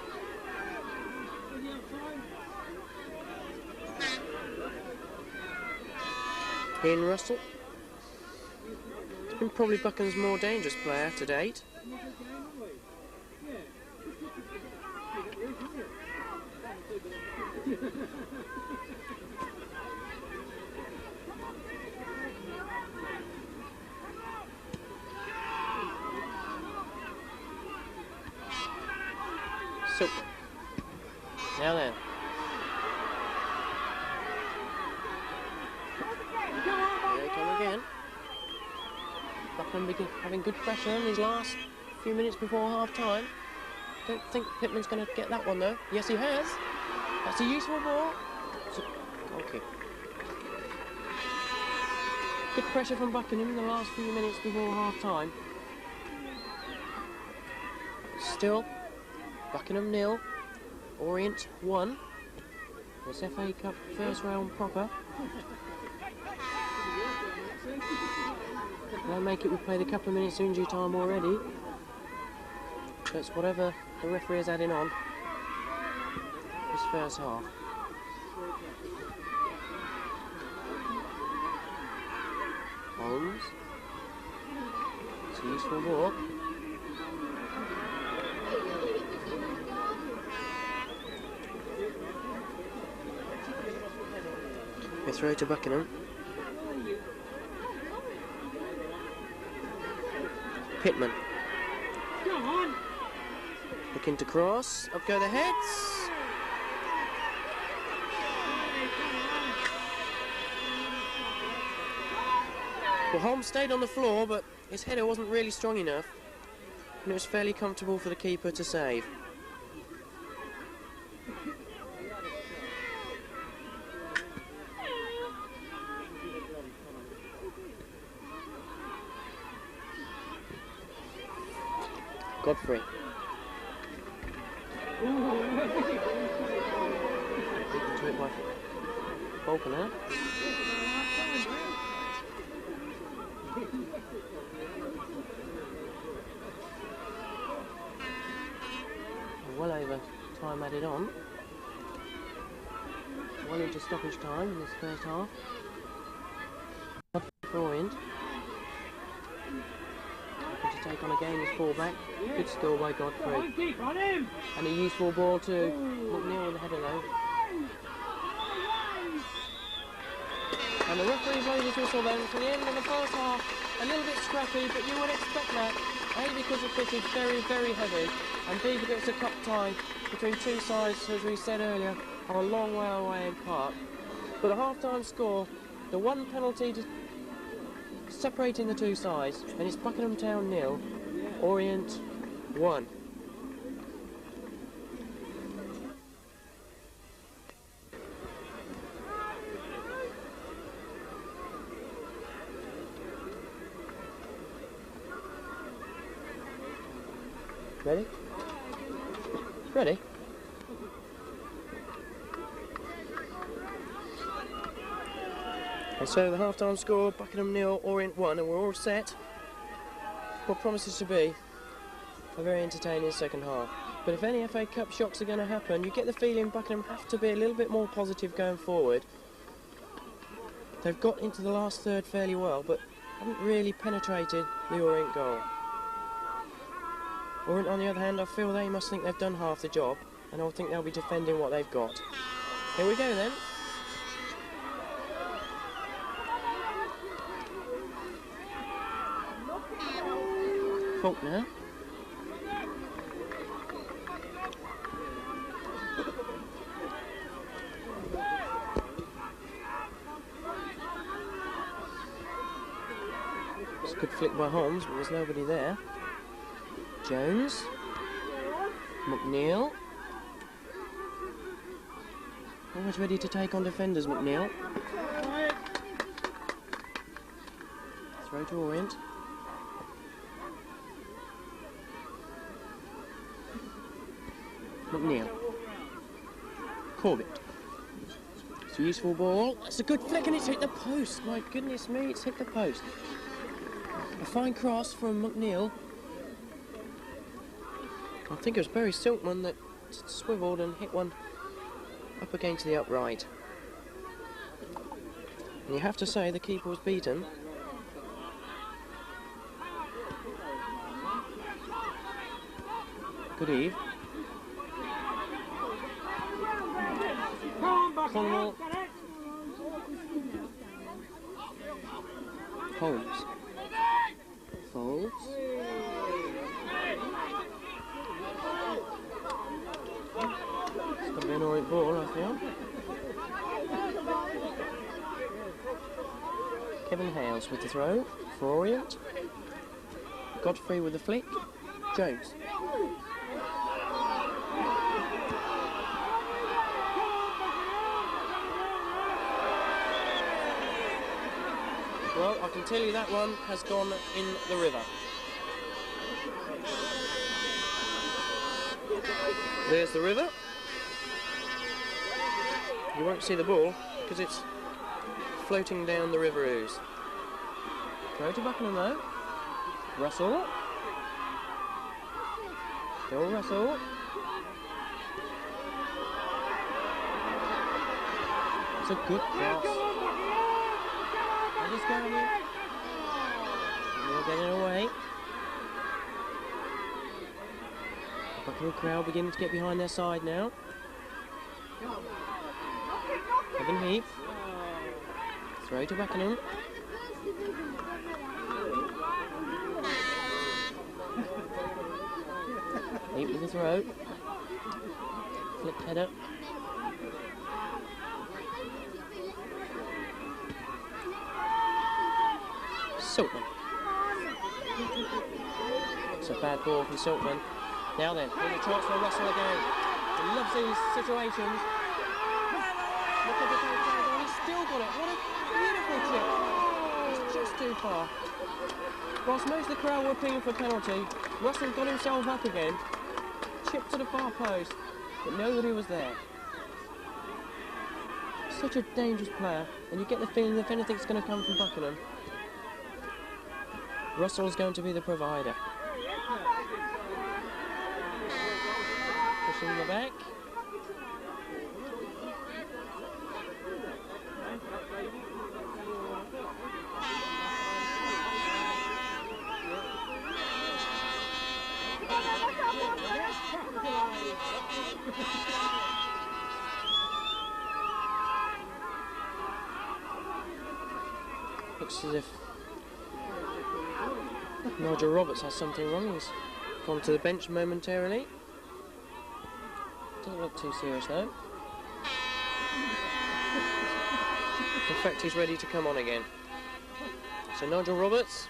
Ian Russell. He's been probably Buckingham's more dangerous player to date. So, now then. Here they come again. Buckingham having good pressure in these last few minutes before half-time. Don't think Pittman's going to get that one though. Yes, he has. That's a useful ball. It's a goal kick. Good pressure from Buckingham in the last few minutes before half-time. Still, Buckingham 0, Orient 1. This FA Cup first round proper. They'll make it, we've played a couple of minutes injury time already. So it's whatever the referee is adding on this first half. Holmes. It's a useful ball. We throw to Buckingham. Pittman. Looking to cross. Up go the heads. Well, Holmes stayed on the floor, but his header wasn't really strong enough, and it was fairly comfortable for the keeper to save. Godfrey. To it by Falconer. Well over time added on. Well into stoppage time in this first half. Orient. Looking to take on again his fullback. Good score by Godfrey. And a useful ball to McNeill with the header though. And the referee blows his whistle then for the end of the first half. A little bit scrappy, but you would expect that. A, because the pitch is very, very heavy, and B, because it's a cup tie between two sides, as we said earlier, are a long way away in Park. But the half-time score, the one penalty separating the two sides, and it's Buckingham Town 0, Orient 1. Ready? Ready? And so the half-time score, Buckingham 0, Orient 1, and we're all set. What promises to be a very entertaining second half. But if any FA Cup shocks are going to happen, you get the feeling Buckingham have to be a little bit more positive going forward. They've got into the last third fairly well, but haven't really penetrated the Orient goal. Orient, on the other hand, I feel they must think they've done half the job, and I think they'll be defending what they've got. Here we go then. Faulkner. It's a good flick by Holmes, but there's nobody there. Jones, McNeill, always ready to take on defenders, McNeill. Throw to Orient. McNeill. Corbett. It's a useful ball. It's a good flick and it's hit the post. My goodness me, it's hit the post. A fine cross from McNeill. I think it was Barry Silkman that swiveled and hit one up against the upright. And you have to say the keeper was beaten. Good eve. Cornwell. Holmes. Folds. It's going to be an Orient ball, I feel. Kevin Hales with the throw for Orient. Godfrey with the flick. Jones. Well, I can tell you that one has gone in the river. There's the river. You won't see the ball because it's floating down the river ooze. Throw to Buckingham though. Russell. Still Russell. It's a good cross. Just going in. We're getting away. The Buckingham crowd beginning to get behind their side now. Kevin Heap. Throw to Buckingham. Heap with the throw. Flicked header. Silkman. It's a bad ball from Silkman. Now then, here's a chance for Russell again. He loves these situations. Look at the goal, he's still got it. What a beautiful chip. It's just too far. Whilst most of the crowd were pinging for penalty, Russell got himself up again. Chipped to the far post, but nobody was there. Such a dangerous player, and you get the feeling if anything's going to come from Buckingham, Russell's going to be the provider. Pushing the back. Looks as if Nigel Roberts has something wrong. He's gone to the bench momentarily. Doesn't look too serious though. In fact, he's ready to come on again. So Nigel Roberts.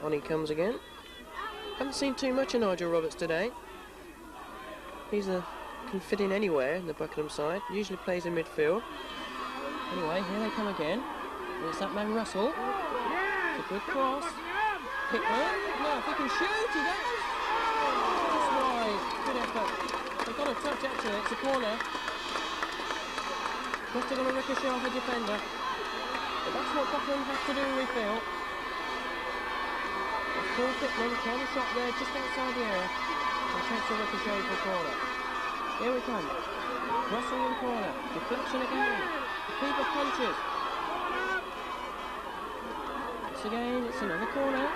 On he comes again. Haven't seen too much of Nigel Roberts today. He's can fit in anywhere in the Buckingham side. Usually plays in midfield. Anyway, here they come again. It's that man Russell. It's a good cross. Pickler. No, if he can shoot, he does. Just wide. Good effort. They've got a touch actually. It's a corner. Must have got a ricochet off a defender. But that's what Buckingham has to do, we feel. Paul Pickman trying to shot there just outside the area. And takes a ricochet for corner. Here we come. Russell in corner. Deflection again. The keeper punches. Once again, it's another corner.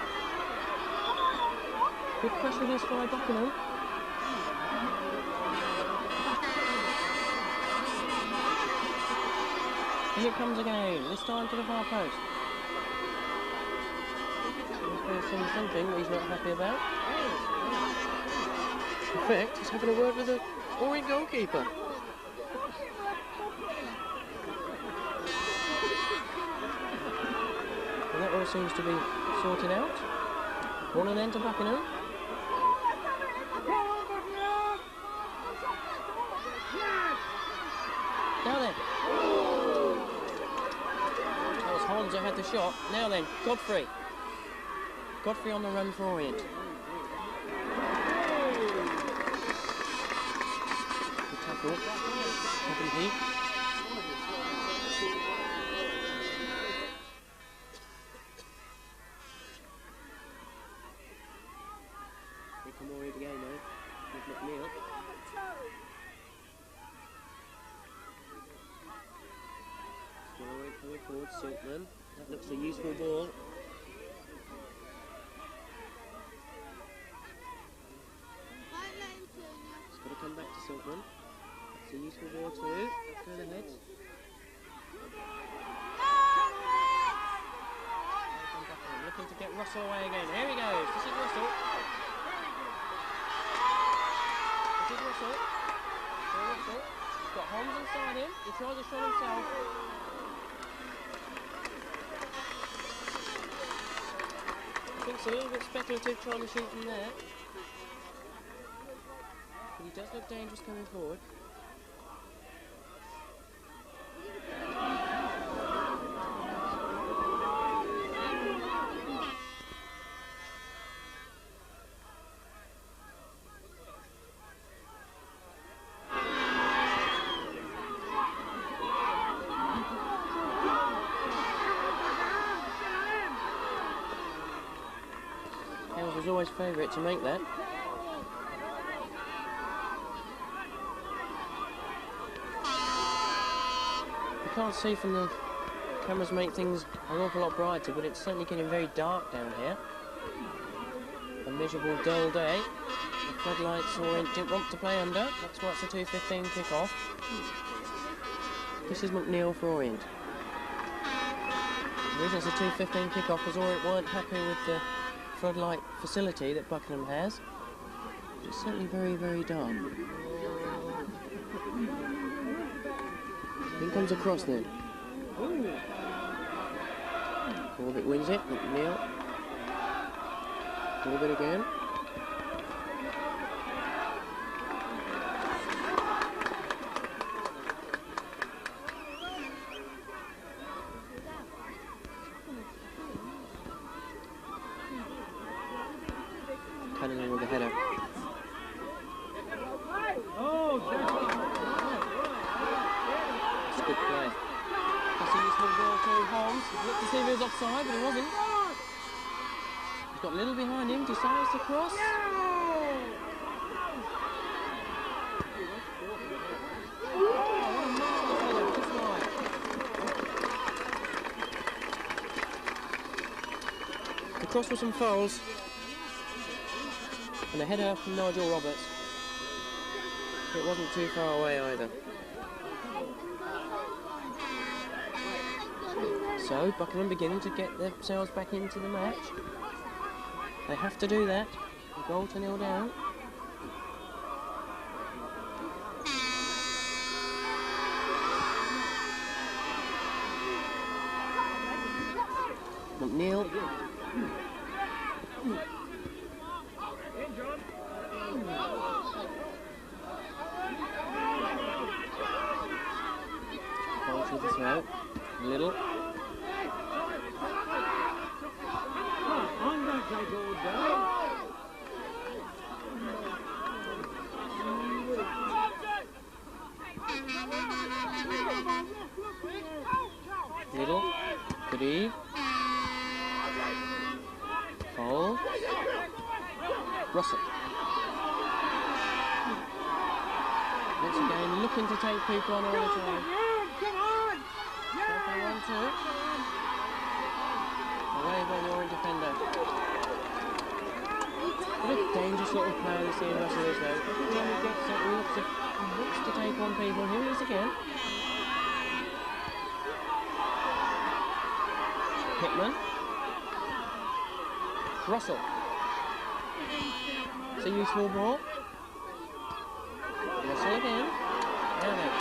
Good pressure this by Buckingham. And it comes again, this time to the far post. He's saying something he's not happy about. In fact, he's having a word with the Orient goalkeeper. And that all seems to be sorted out. One and then to Buckingham. Now then. That was Holmes who had the shot. Now then, Godfrey. Godfrey on the run for Orient. Good tackle. Kevin Heap. towards Silkman. That looks a useful ball. It's got to come back to Silkman. It's a useful ball too. Go the heads. Looking to get Russell away again. Here he goes. This is Russell. This is Russell. So Russell. He's got Holmes inside him. He tries a shot himself. I think it's a little bit speculative trying to shoot from there. But he does look dangerous coming forward. Was always favourite to make that. You can't see from the cameras make things an awful lot brighter, but it's certainly getting very dark down here. A miserable, dull day. The floodlights Orient didn't want to play under. That's why it's a 2:15 kick-off. This is McNeill for Orient. The reason it's a 2:15 kick-off is Orient weren't happy with the floodlight facility that Buckingham has. It's certainly very, very dark. In comes across then. Orbit wins it, McNeill. Orbit again. Cunningham with the header. It's a good play. That's a useful ball to Holmes. He looked to see if he was offside, but he wasn't. He's got Little behind him, decides to cross. The cross with some fouls. And a header from Nigel Roberts. It wasn't too far away either. So Buckingham beginning to get themselves back into the match. They have to do that. A goal to 0 down. McNeill. Ball to the throat. Little. Little. Good eve. Foul. Russell. Once again, looking to take people on all the time. Come on! 1-2. Away by the Orient defender. What a dangerous little player this here, Russell is though. Every time he gets it, he looks to take on people. Here he is again. Hitman. Russell. It's a useful ball. Russell again. Now then.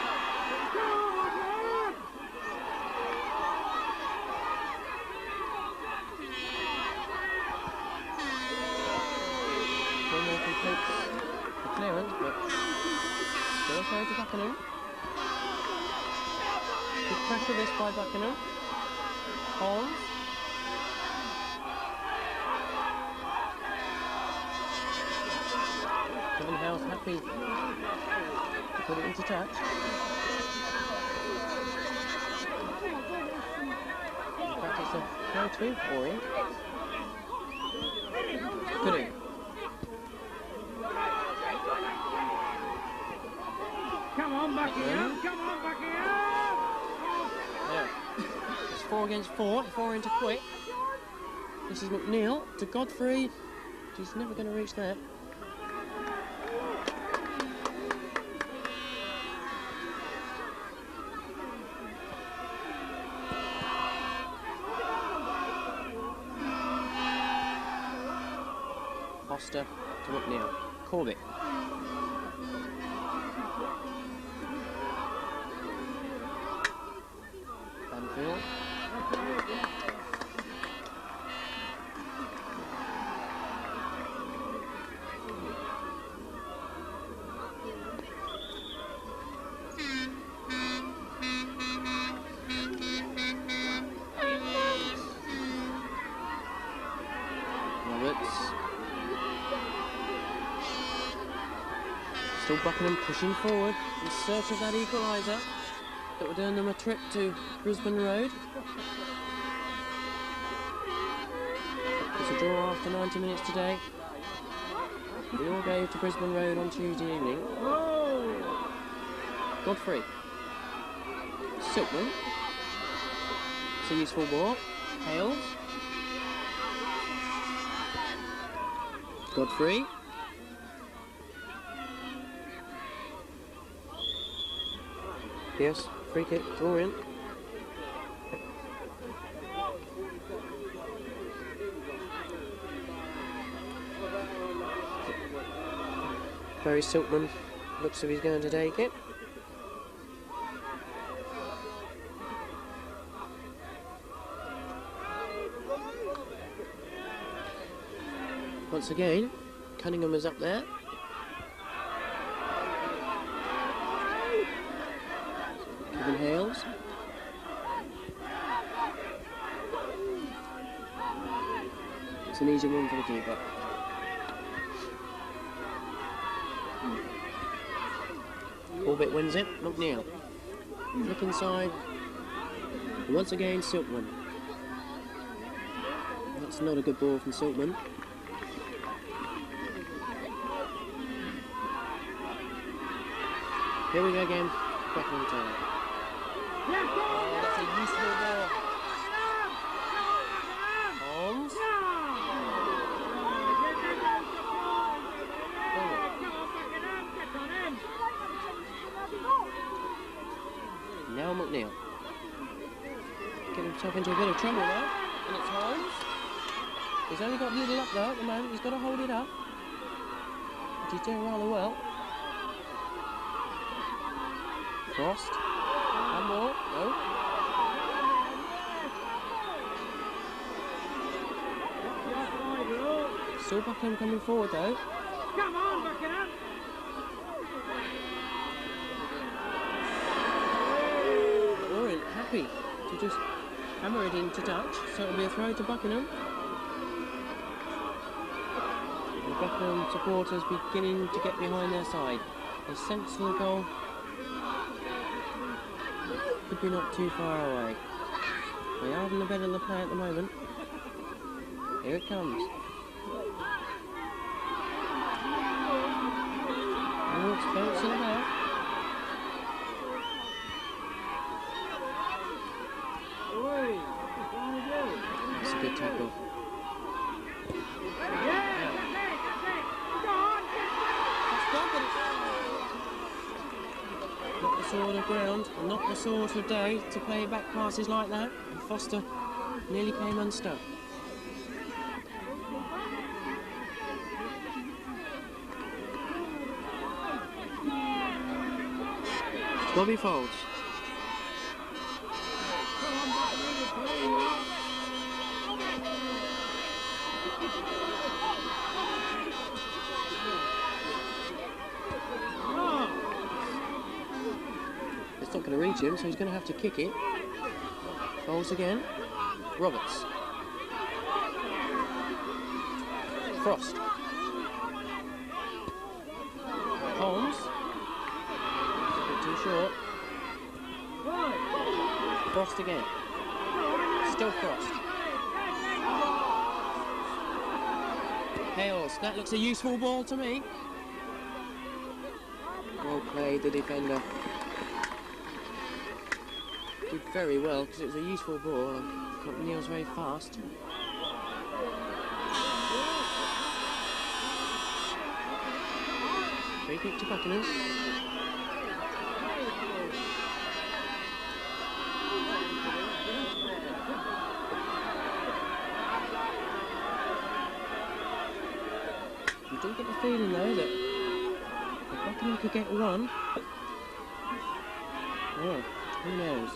Cornwell completes the clearance, but still okay to Buckingham. Good pressure this by Buckingham. Holmes. Kevin Howe's happy to put it into touch. In fact, it's a throw to Orient. Gooding. Come on, Buckingham! Come on, Buckingham! Yeah. It's 4 against 4. If Orient are quick. This is McNeill to Godfrey. He's never going to reach that. Foster to McNeill. Corbett. Banfield. Still Buckingham pushing forward in search of that equaliser that would earn them a trip to Brisbane Road. It's a draw after 90 minutes today. We all go to Brisbane Road on Tuesday evening. Godfrey. Silkman. It's a useful ball. Hales. Godfrey. Yes, free kick to Orient. Barry Silkman looks as if he's going to take it. Once again, Cunningham is up there. Hales. It's an easy one for the keeper. Corbett wins it. McNeill. Flick inside. And once again, Silkman. That's not a good ball from Silkman. Here we go again. Buckingham Town. That's a useful ball. Holmes. Now McNeill. Getting himself into a bit of trouble now. And it's Holmes. He's only got a little up though at the moment. He's got to hold it up. But he's doing rather well. Frost. One more. No. Still Buckingham coming forward though. Come on, Buckingham! Orient happy to just hammer it into touch, so it'll be a throw to Buckingham. The Buckingham supporters beginning to get behind their side. A sensible goal. Could be not too far away. They are having the better of the play at the moment. Here it comes. Oh, it's bouncing about. That's a good tackle. Not the sort of ground, not the sort of day to play back passes like that. And Foster nearly came unstuck. Bobby Folds. It's not going to reach him, so he's going to have to kick it. Folds again. Roberts. Frost. Holmes. Too short. Frost again. Still Frost. Hales. That looks a useful ball to me. Well played, the defender. did very well because it was a useful ball. McNeill's very fast. Free kick to Buckingham. You do get the feeling though that if Buckingham could get one, well, who knows?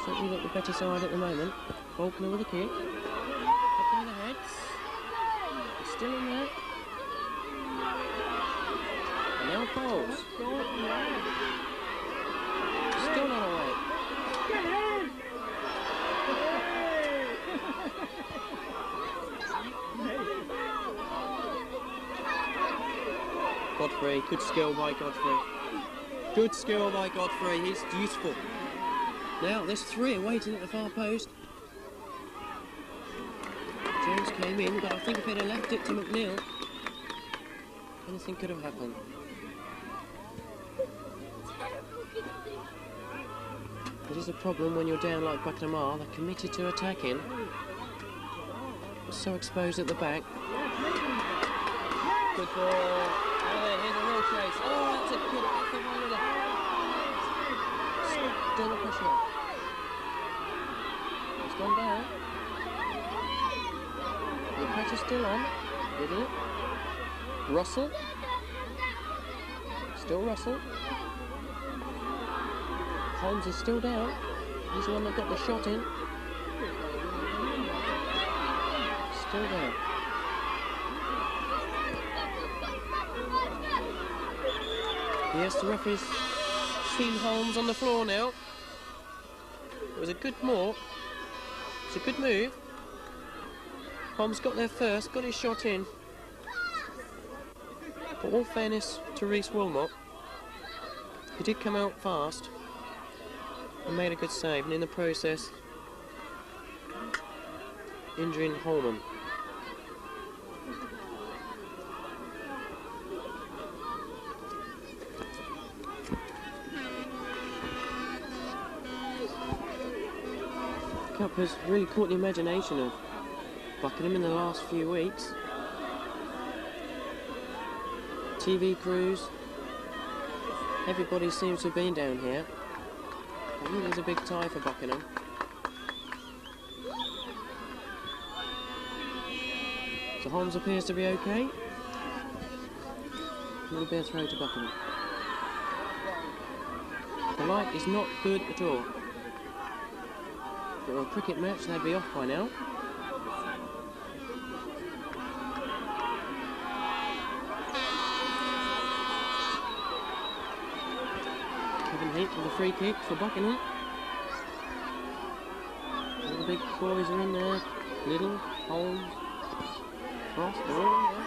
Certainly got the better side at the moment. Faulkner with a kick. Up by the heads. It's still in there. And now falls. Still not away. Godfrey, good skill by Godfrey. Good skill by Godfrey, he's useful. Now there's three waiting at the far post. Jones came in, but I think if he'd have left it to McNeill, anything could have happened. It is a problem when you're down like Buckingham are. They're committed to attacking. They're so exposed at the back. Good ball. Oh, here's a real chase. Oh, that's a good still the pressure on. It's gone down. The pressure's still on. Little. Russell. Still Russell. Holmes is still down. He's the one that got the shot in. Still down. Yes, the referee's seen Holmes on the floor now. It was a good more. It's a good move. Holmes got there first, got his shot in. For all fairness to Reece Wilmot, he did come out fast and made a good save, and in the process, injuring Holman. Cup has really caught the imagination of Buckingham in the last few weeks. TV crews, everybody seems to have been down here. I think there's a big tie for Buckingham. So Holmes appears to be okay. Not a bad throw to Buckingham. The light is not good at all. For a cricket match, they'd be off by now. Kevin Heath with a free kick for Buckingham. All the big boys are in there. Little, Holmes, Cross, they're all in there.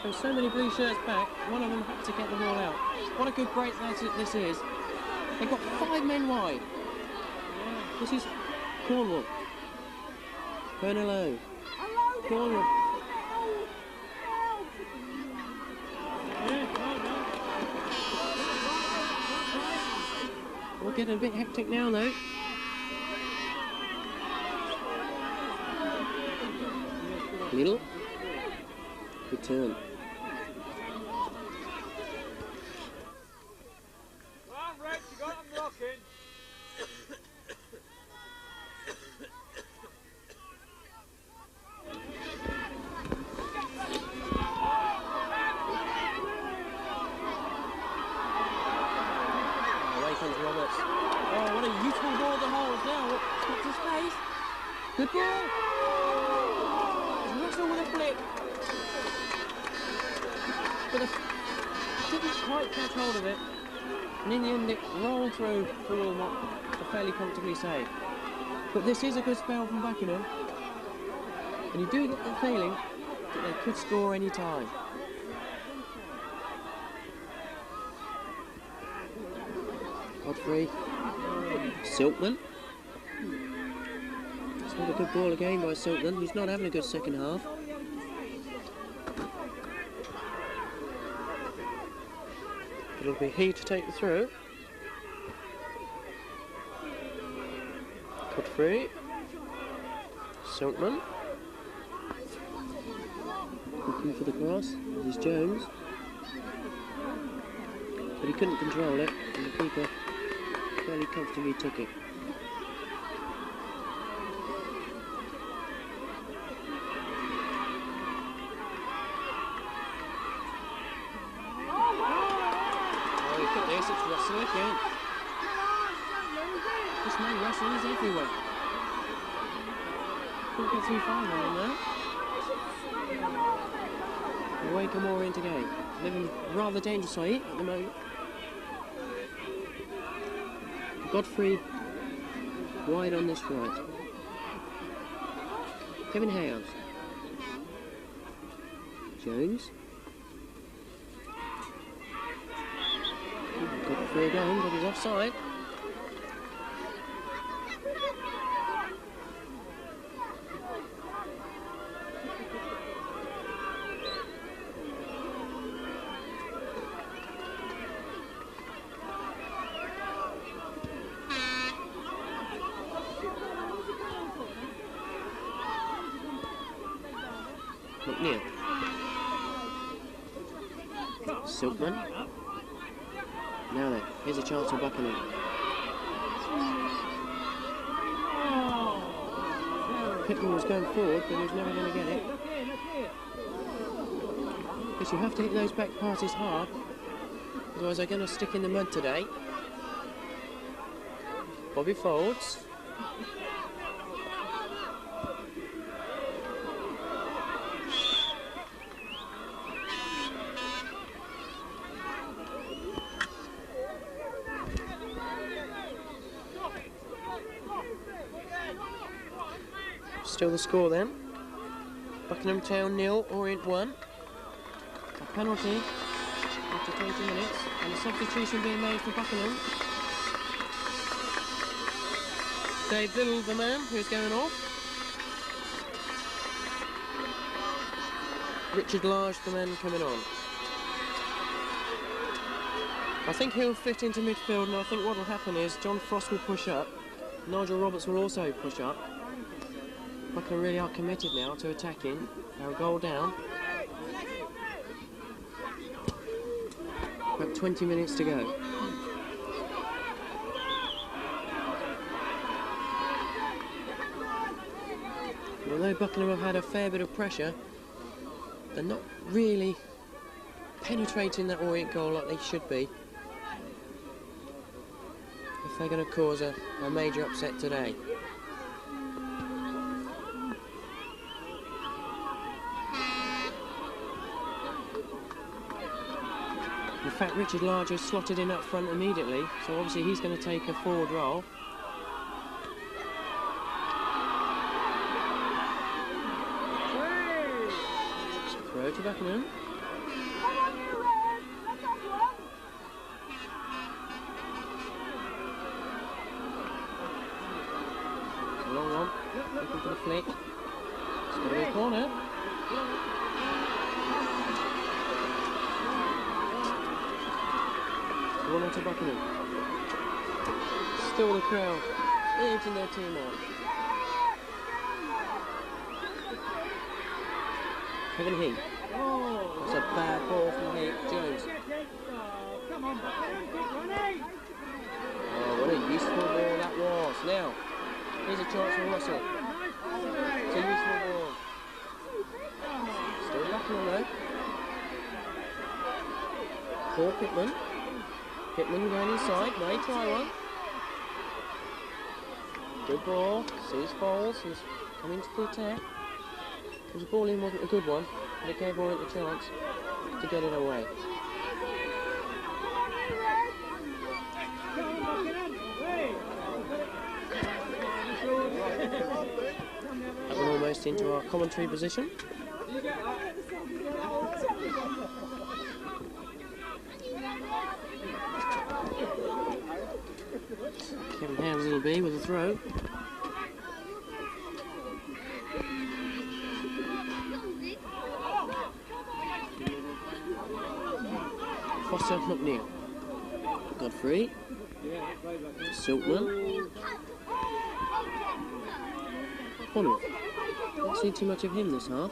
There's so many blue shirts back, one of them had to get the ball out. What a good break this is. They've got 5 men wide. This is Cornwell. Bernalow. Cornwell. We're getting a bit hectic now though. Little. Good turn. Good ball! Russell with a flick. But didn't quite catch hold of it. And in the end it rolled through for Wilmot, a fairly comfortably safe. But this is a good spell from Buckingham. And you do get the feeling that they could score any time. Godfrey. Silkman. Not a good ball again by Silkman, who's not having a good second half. It'll be he to take the throw. Cut free. Silkman. Looking for the cross. This is Jones. But he couldn't control it, and the keeper fairly comfortably took it. Oh, he put this, it's Russell again. This man Russell is everywhere. Couldn't get through 5 on him there. Away come Orient again. Living rather dangerously at the moment. Godfrey wide on this right. Kevin Hales. Jones. Godfrey again, but he's offside. McNeill. Silkman. Now then, here's a chance for Buckingham. Pittman was going forward, but he was never going to get it. Because you have to hit those back passes hard, otherwise they're going to stick in the mud today. Bobby folds. Still the score then. Buckingham Town 0, Orient 1. A penalty after 20 minutes, and a substitution being made for Buckingham. Dave Little, the man who's going off. Richard Large, the man coming on. I think he'll fit into midfield, and I think what will happen is John Frost will push up. Nigel Roberts will also push up. Buckingham really are committed now to attacking. They're a goal down. About 20 minutes to go. Although Buckingham have had a fair bit of pressure, they're not really penetrating that Orient goal like they should be, if they're going to cause a major upset today. In fact, Richard Large has slotted in up front immediately, so obviously he's going to take a forward role. Throw to Buckingham. It's a long one, looking for the flick. It's going to be a corner. One on to Buckingham. Still the crowd urging their team on. Kevin Heath. That's a bad ball from Heath. Jones. Oh, what a useful ball that was. Now, here's a chance for Russell. It's a useful ball. Still Buckingham though. Paul Pittman. Pittman going inside, may try one. Good ball, sees Foles, who's coming to the attack. The ball in wasn't a good one, but it gave Orient the chance to get it away. That one almost into our commentary position. Kevin Hales it'll be with a throw. Foster McNeill. Godfrey. Silkman. Cornwell. Not seen too much of him this half.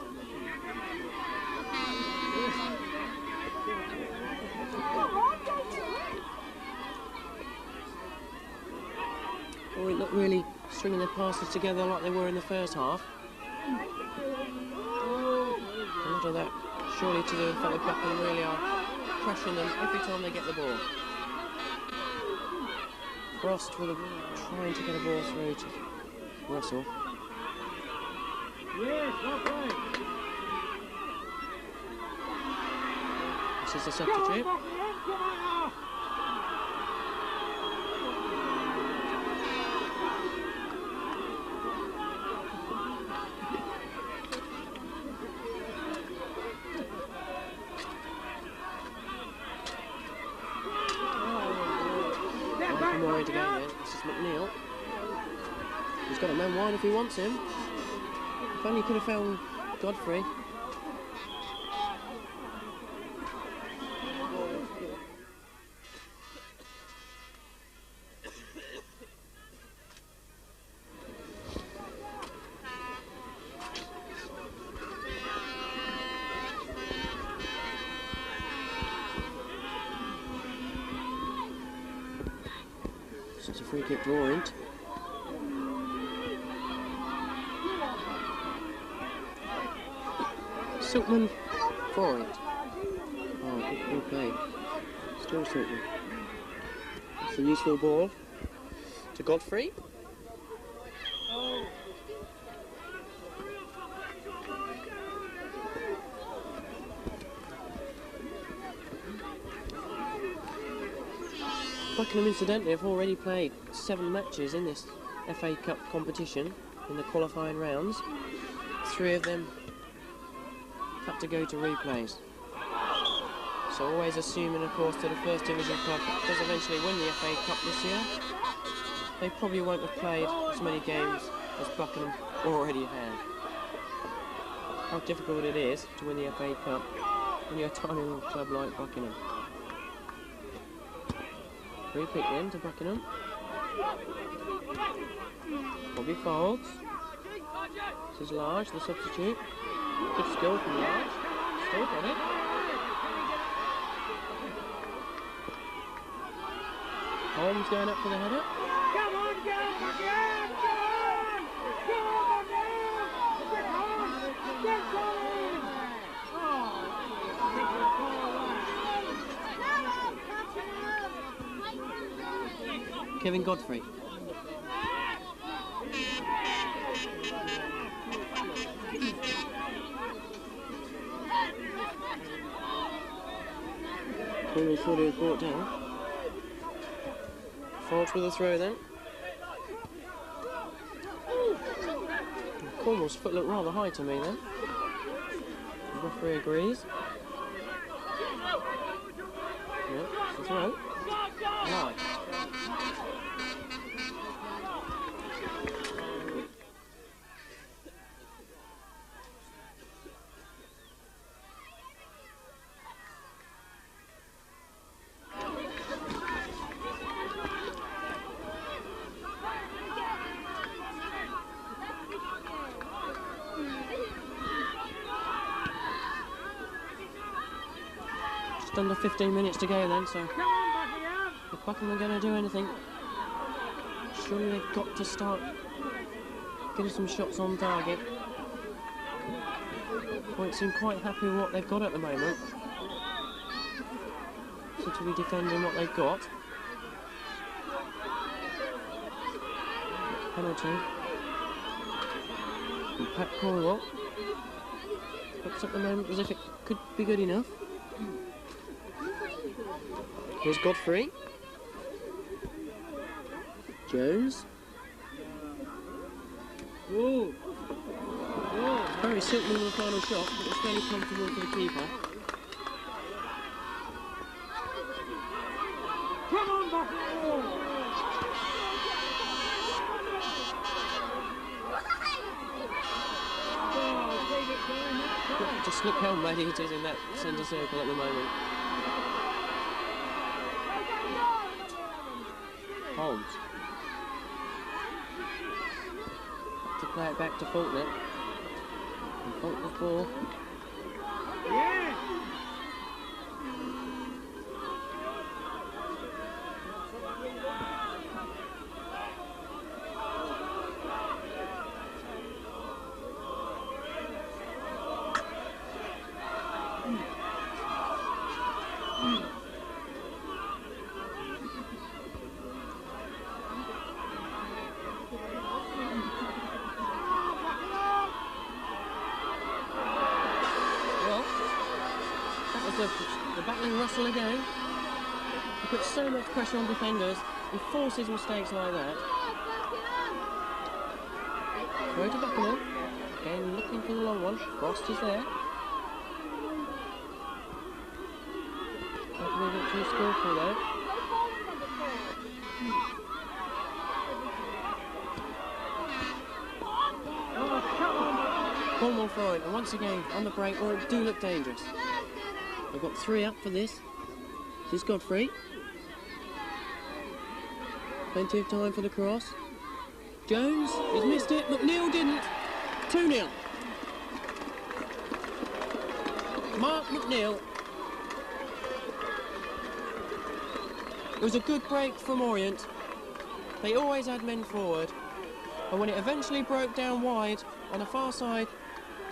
Orient not really stringing their passes together like they were in the first half. A lot of that surely to do with the fact that Buckingham really are pressuring them every time they get the ball. Frost trying to get a ball through to Russell. This is the substitute. To go then. This is McNeill. He's got a man wide if he wants him. If only he could have found Godfrey. It's a free kick to Orient. Silkman for Orient. Oh, good play. Still Silkman. It's a useful ball to Godfrey. Buckingham, incidentally, have already played 7 matches in this FA Cup competition in the qualifying rounds. 3 of them had to go to replays. So always assuming, of course, that a First Division club does eventually win the FA Cup this year, they probably won't have played as many games as Buckingham already had. How difficult it is to win the FA Cup when you're a tiny little club like Buckingham. Free kick then to Buckingham. Bobby folds. This is Large, the substitute. Good skill from Large. Still got it. Holmes going up for the header. Come on, go on, go on! Go on, get on! Get on! Kevin Godfrey. Cornwell thought he was brought down. Faults with a throw then. Cornwell's foot looked rather high to me then. The referee agrees. Yep, it's a throw. Right. Just under 15 minutes to go then, so if Buckingham are going to do anything, surely they've got to start getting some shots on target. Won't seem quite happy with what they've got at the moment. So to be defending what they've got. Penalty. And Pat Cornwell looks at the moment as if it could be good enough. Here's Godfrey. Jones. Whoa. Whoa. Very Silkman with the final shot, but it's fairly comfortable for the keeper. Come on, Buckingham! Just look how mad it is in that centre circle at the moment. Holmes. To play it back to Faulkner. And Faulkner's ball. The battling Russell again. He puts so much pressure on defenders. He forces mistakes like that. Throw to Buckingham. Again looking for the long one. Frost is there. Not moving too skillful though. Cornwell for it, and once again on the break, or it do look dangerous. They've got 3 up for this. This is Godfrey. Plenty of time for the cross. Jones, he's missed it. McNeill didn't. 2-0. Mark McNeill. It was a good break from Orient. They always had men forward. And when it eventually broke down wide on the far side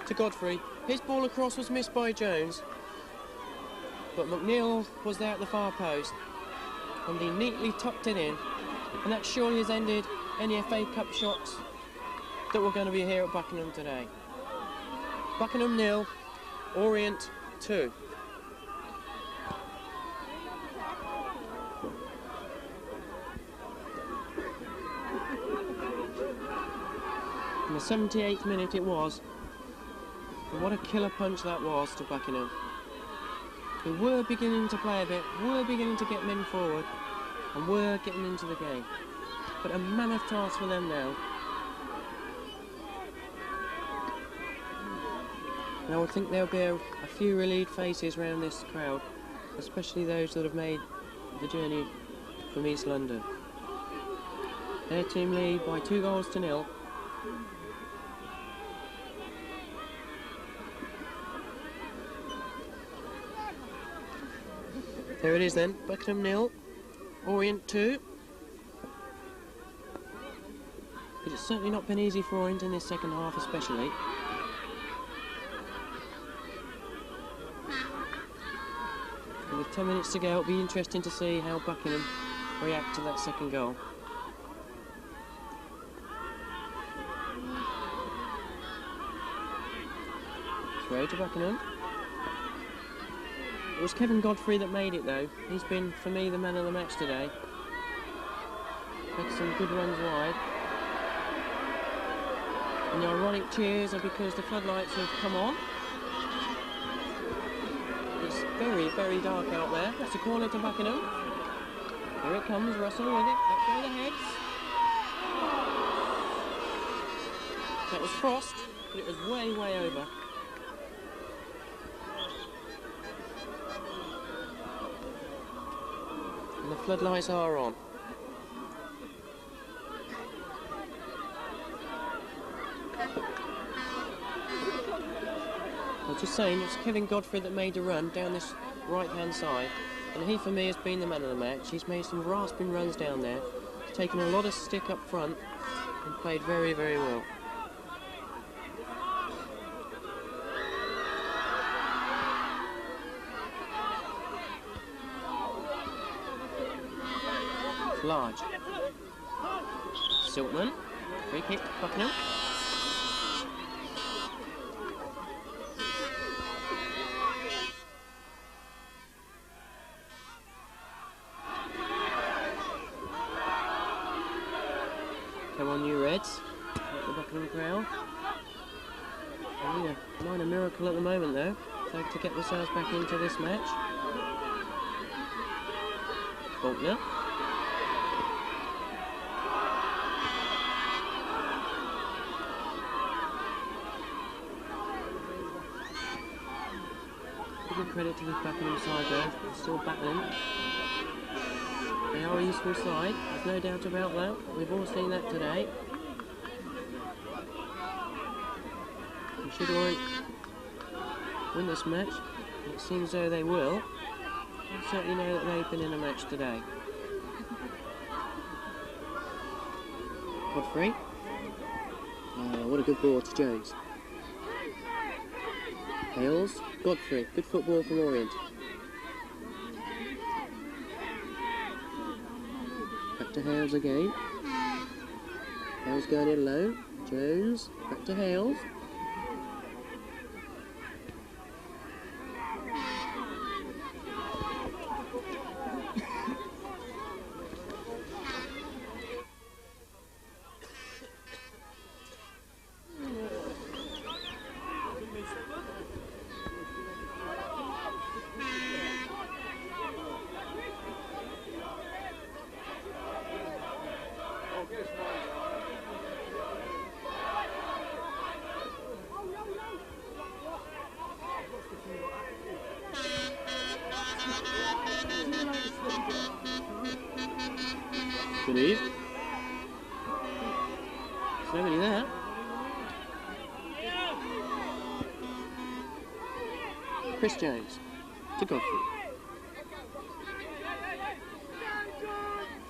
to Godfrey, his ball across was missed by Jones. But McNeill was there at the far post, and he neatly tucked it in, and that surely has ended any FA Cup shots that were going to be here at Buckingham today. Buckingham 0, Orient 2. In the 78th minute it was, and what a killer punch that was to Buckingham. Who were beginning to play a bit, were beginning to get men forward, and were getting into the game. But a mammoth task for them now. And I would think there'll be a few relieved faces around this crowd, especially those that have made the journey from East London. Their team lead by 2-0. There it is then, Buckingham 0, Orient 2. But it's certainly not been easy for Orient in this second half especially. And with 10 minutes to go, it'll be interesting to see how Buckingham react to that second goal. Throw to Buckingham. It was Kevin Godfrey that made it though. He's been, for me, the man of the match today. Had some good runs wide. And the ironic cheers are because the floodlights have come on. It's very, very dark out there. That's a corner to Buckingham. Here it comes, Russell with it. Up go the heads. That was Frost, but it was way, way over. And the floodlights are on. I was just saying, it's Kevin Godfrey that made the run down this right-hand side, and he, for me, has been the man of the match. He's made some rasping runs down there, he's taken a lot of stick up front, and played very, very well. Large. Siltman, free kick, Buckingham. Come on, you Reds, like the Buckingham crowd. They need a minor miracle at the moment though, to get themselves back into this match. Faulkner. Good credit to the Buckingham side there, still battling. They are a useful side, there's no doubt about that. We've all seen that today. And should Orient win this match, it seems as though they will. I certainly know that they've been in a match today. Godfrey. What a good ball to Jones. Hales. Godfrey. Good football from Orient. Back to Hales again. Hales going in low. Jones. Back to Hales. Good eve. There's nobody there. Chris Jones to Godfrey.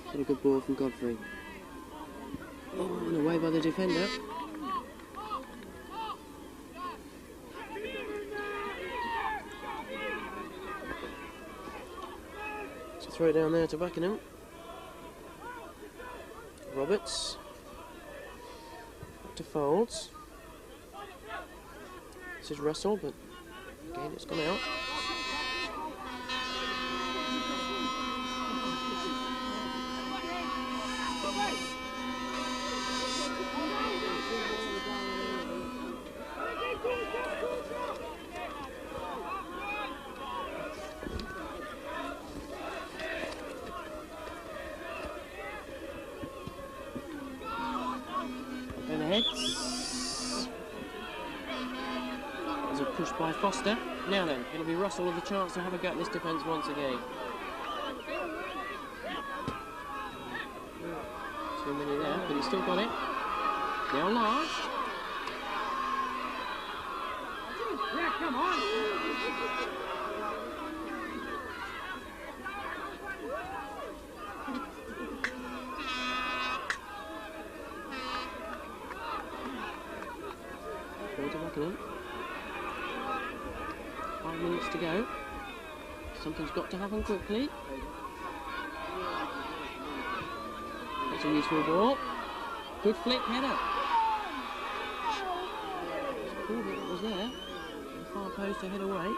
What a good ball from Godfrey. Oh, and away by the defender. So throw it down there to Buckingham. Roberts to Folds. This is Russell, but again it's gone out. There's a push by Foster. Now then, it'll be Russell with a chance to have a go at this defence once again. Too many there, but he's still got it. Now Large. Yeah, come on! To Buckingham. 5 minutes to go. Something's got to happen quickly. That's a useful ball. Good flick header. It's cool that it was there. The far post to head away.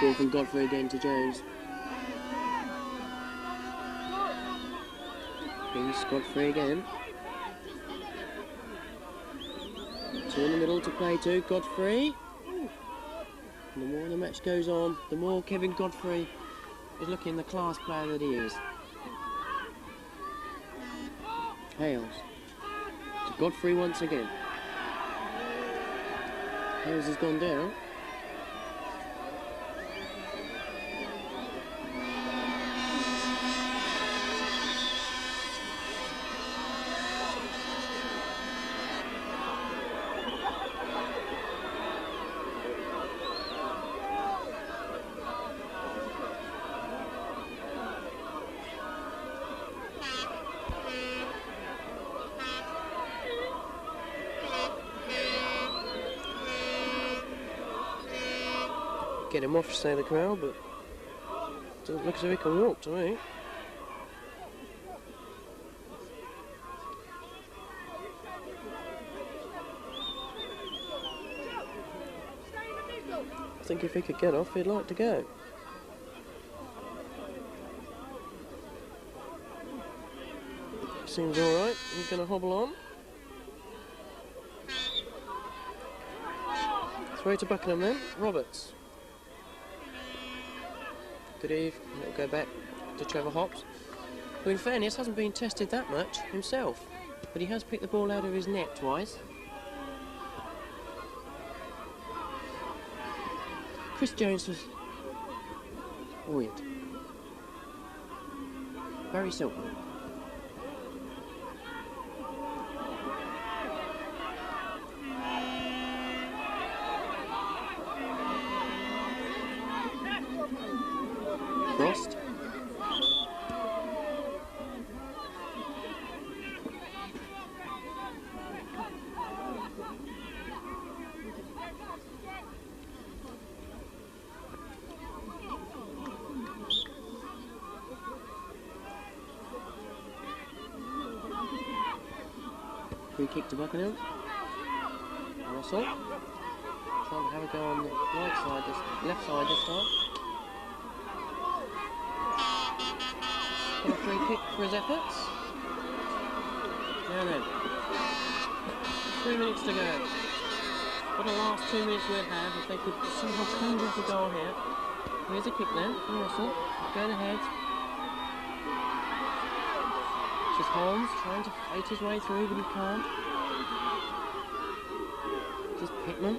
Ball from Godfrey again to Jones. Here's Godfrey again. Two in the middle to play to Godfrey. And the more the match goes on, the more Kevin Godfrey is looking the class player that he is. Hales to Godfrey once again. Hales has gone down. Get him off, say the crowd, but doesn't look as though he can walk to me. I think if he could get off, he'd like to go. Seems all right. He's going to hobble on. Throw to Buckingham then. Roberts. Good eve. It'll go back to Trevor Hobbs, who in fairness hasn't been tested that much himself, but he has picked the ball out of his net twice. Chris Jones was Orient. Barry Silkman. Frost. Free kick to Buckingham. Russell. Trying to have a go on the right side, left side this time. Got a free kick for his efforts. Now then. 3 minutes to go. What the last 2 minutes we'd have if they could somehow clean up the goal here. Here's a kick then from Russell. Going ahead. This is Holmes trying to fight his way through, but he can't. This is Pittman.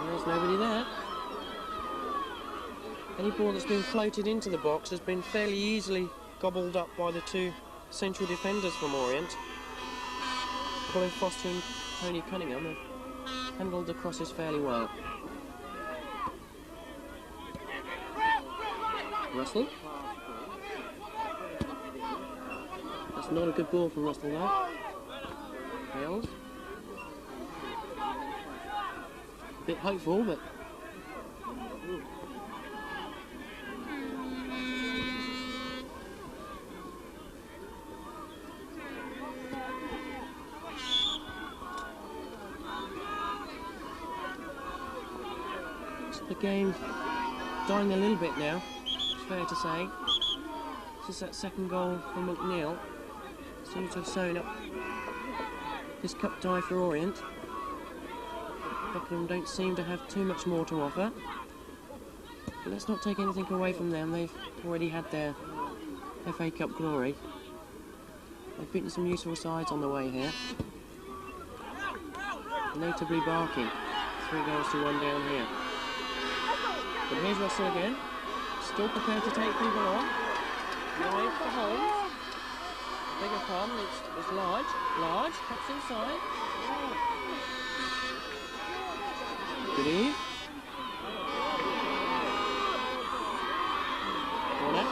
There's nobody there. Any ball that's been floated into the box has been fairly easily gobbled up by the two central defenders from Orient. Colin Foster and Tony Cunningham have handled the crosses fairly well. Russell. That's not a good ball from Russell though. Hales. A bit hopeful, but the game dying a little bit now, it's fair to say. Since that second goal from McNeill seems to have sewn up this cup tie for Orient. Buckingham don't seem to have too much more to offer. But let's not take anything away from them. They've already had their FA Cup glory. They've beaten some useful sides on the way here. Notably Barking. 3-1 down here. But here's Russell again. Still prepared to take people on. Wide for Holmes. Beg your pardon, it's Large. Large, cuts inside. Good eve. Corner.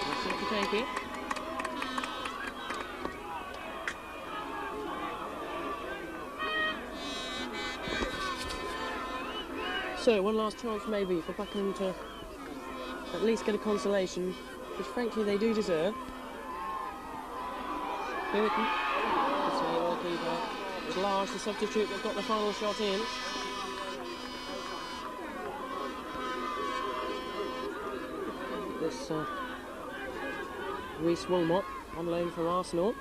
Russell to take it. So, one last chance maybe for Buckingham to at least get a consolation, which frankly they do deserve. Burton, that's a well keeper. It's Large, the substitute, that got the final shot in. This Reece Wilmot, on loan from Arsenal,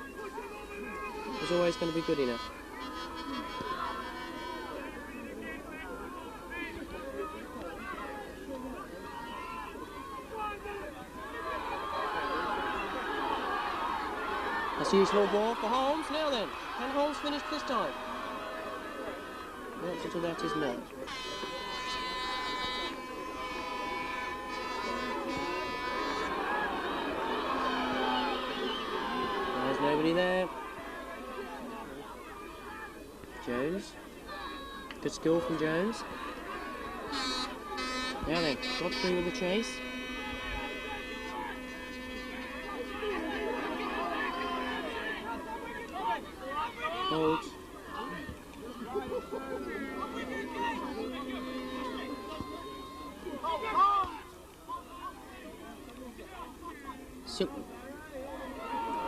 is always going to be good enough. That's a useful ball for Holmes. Now then, can Holmes finish this time? The answer to that is no. There's nobody there. Jones. Good skill from Jones. Now then, Godfrey with the chase. Holds. Silkman.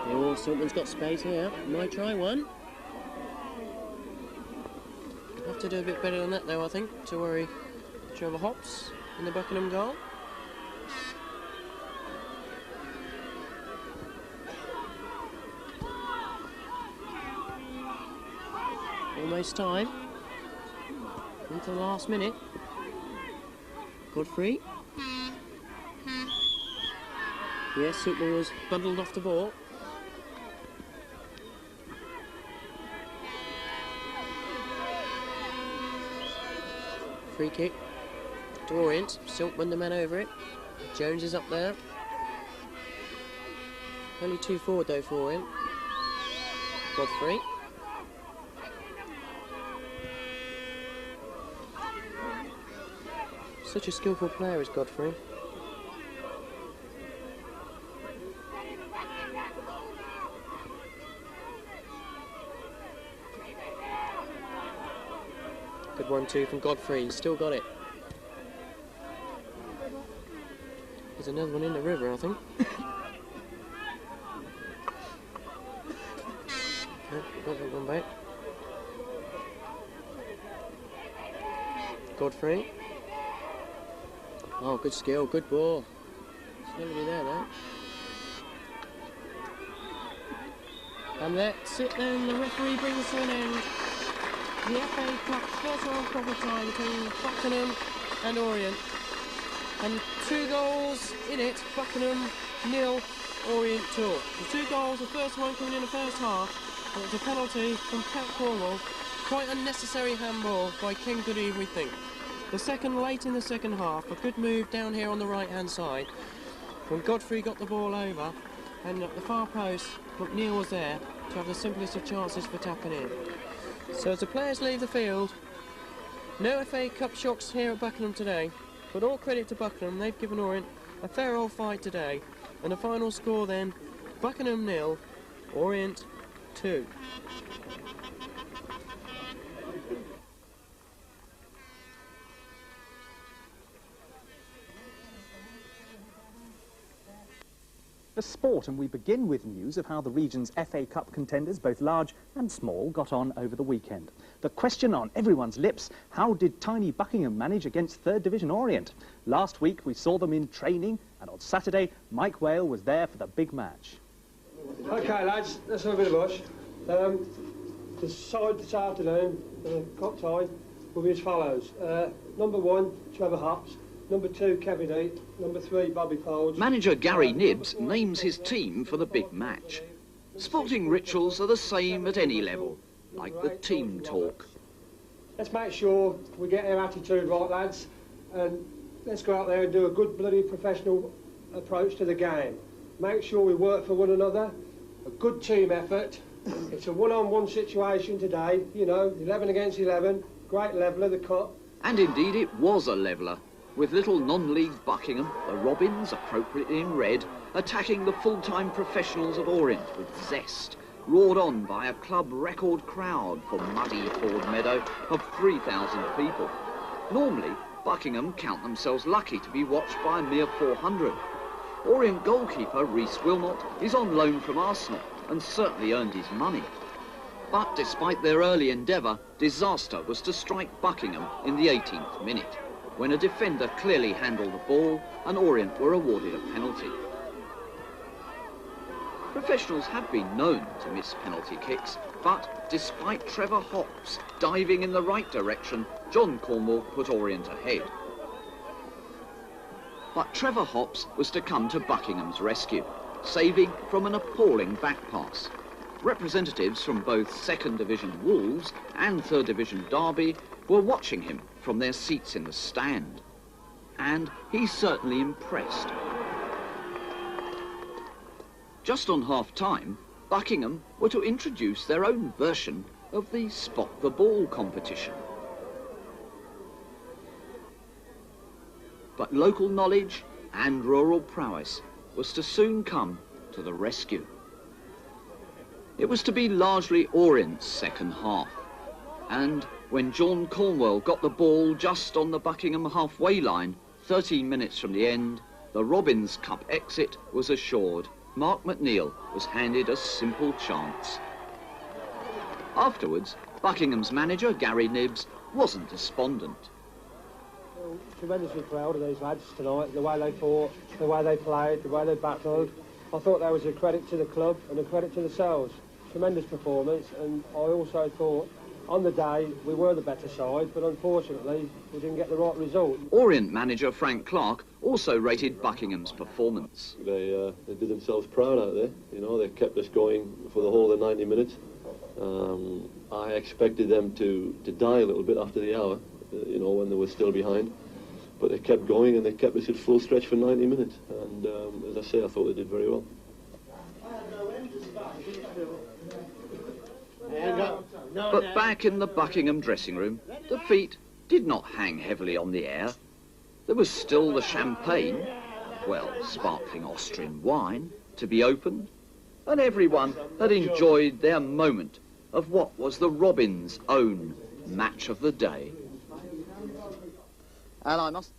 Oh, Silkman's got space here. Might try one. Have to do a bit better than that though, I think, to worry Trevor Hobbs in the Buckingham goal. Almost time. Into the last minute. Godfrey. Yes, Super was bundled off the ball. Free kick to Orient. Silkman the man over it. Jones is up there. Only 2 forward though for Orient. Godfrey. Such a skillful player is Godfrey. Good 1-2 from Godfrey, he's still got it. There's another one in the river, I think. Got that one back. Godfrey. Oh, good skill, good ball. It's nobody there now. And that's it then, the referee brings to an end the FA Cup first round proper time between Buckingham and Orient. And 2 goals in it, Buckingham 0, Orient 2. The 2 goals, the first one coming in the first half, and it's a penalty from Pat Cornwell. Quite unnecessary handball by Ken Goodeve, we think. The second late in the second half, a good move down here on the right hand side when Godfrey got the ball over, and at the far post McNeill was there to have the simplest of chances for tapping in. So as the players leave the field, no FA Cup shocks here at Buckingham today, but all credit to Buckingham, they've given Orient a fair old fight today. And the final score then, Buckingham 0, Orient 2. The sport, and we begin with news of how the region's FA Cup contenders, both large and small, got on over the weekend. The question on everyone's lips, how did tiny Buckingham manage against 3rd Division Orient? Last week we saw them in training, and on Saturday Mike Whale was there for the big match. OK lads, let's have a bit of us. The side this afternoon, the cup tie, will be as follows. Number 1, Trevor Hops. Number 2, Kevin Eat. Number 3, Bobby Folds. Manager Gary Nibbs names his team for the big match. Sporting rituals are the same at any level, like the team talk. Let's make sure we get our attitude right, lads, and let's go out there and do a good bloody professional approach to the game. Make sure we work for one another, a good team effort. It's a one-on-one situation today, you know, 11 against 11, great leveller, the cup. And indeed it was a leveller, with little non-league Buckingham, the Robins, appropriately in red, attacking the full-time professionals of Orient with zest, roared on by a club record crowd for muddy Ford Meadow of 3,000 people. Normally, Buckingham count themselves lucky to be watched by a mere 400. Orient goalkeeper Rhys Wilmot is on loan from Arsenal and certainly earned his money. But despite their early endeavour, disaster was to strike Buckingham in the 18th minute, when a defender clearly handled the ball and Orient were awarded a penalty. Professionals have been known to miss penalty kicks, but despite Trevor Hops diving in the right direction, John Cornwell put Orient ahead. But Trevor Hops was to come to Buckingham's rescue, saving from an appalling back pass. Representatives from both 2nd Division Wolves and 3rd Division Derby were watching him from their seats in the stand. And he certainly impressed. Just on half-time, Buckingham were to introduce their own version of the Spot the Ball competition. But local knowledge and rural prowess was to soon come to the rescue. It was to be largely Orient's second half, and when John Cornwell got the ball just on the Buckingham halfway line, 13 minutes from the end, the Robins Cup exit was assured. Mark McNeill was handed a simple chance. Afterwards, Buckingham's manager, Gary Nibbs, wasn't despondent. Tremendously proud of these lads tonight, the way they fought, the way they played, the way they battled. I thought that was a credit to the club and a credit to themselves. Tremendous performance, and I also thought on the day we were the better side, but unfortunately we didn't get the right result. Orient manager Frank Clark also rated Buckingham's performance. They did themselves proud out there. You know, they kept us going for the whole of the 90 minutes. I expected them to die a little bit after the hour, you know, when they were still behind. But they kept going and they kept us at full stretch for 90 minutes. And as I say, I thought they did very well. But back in the Buckingham dressing room, the feet did not hang heavily on the air. There was still the champagne, well, sparkling Austrian wine, to be opened, and everyone had enjoyed their moment of what was the Robins' own match of the day. And I must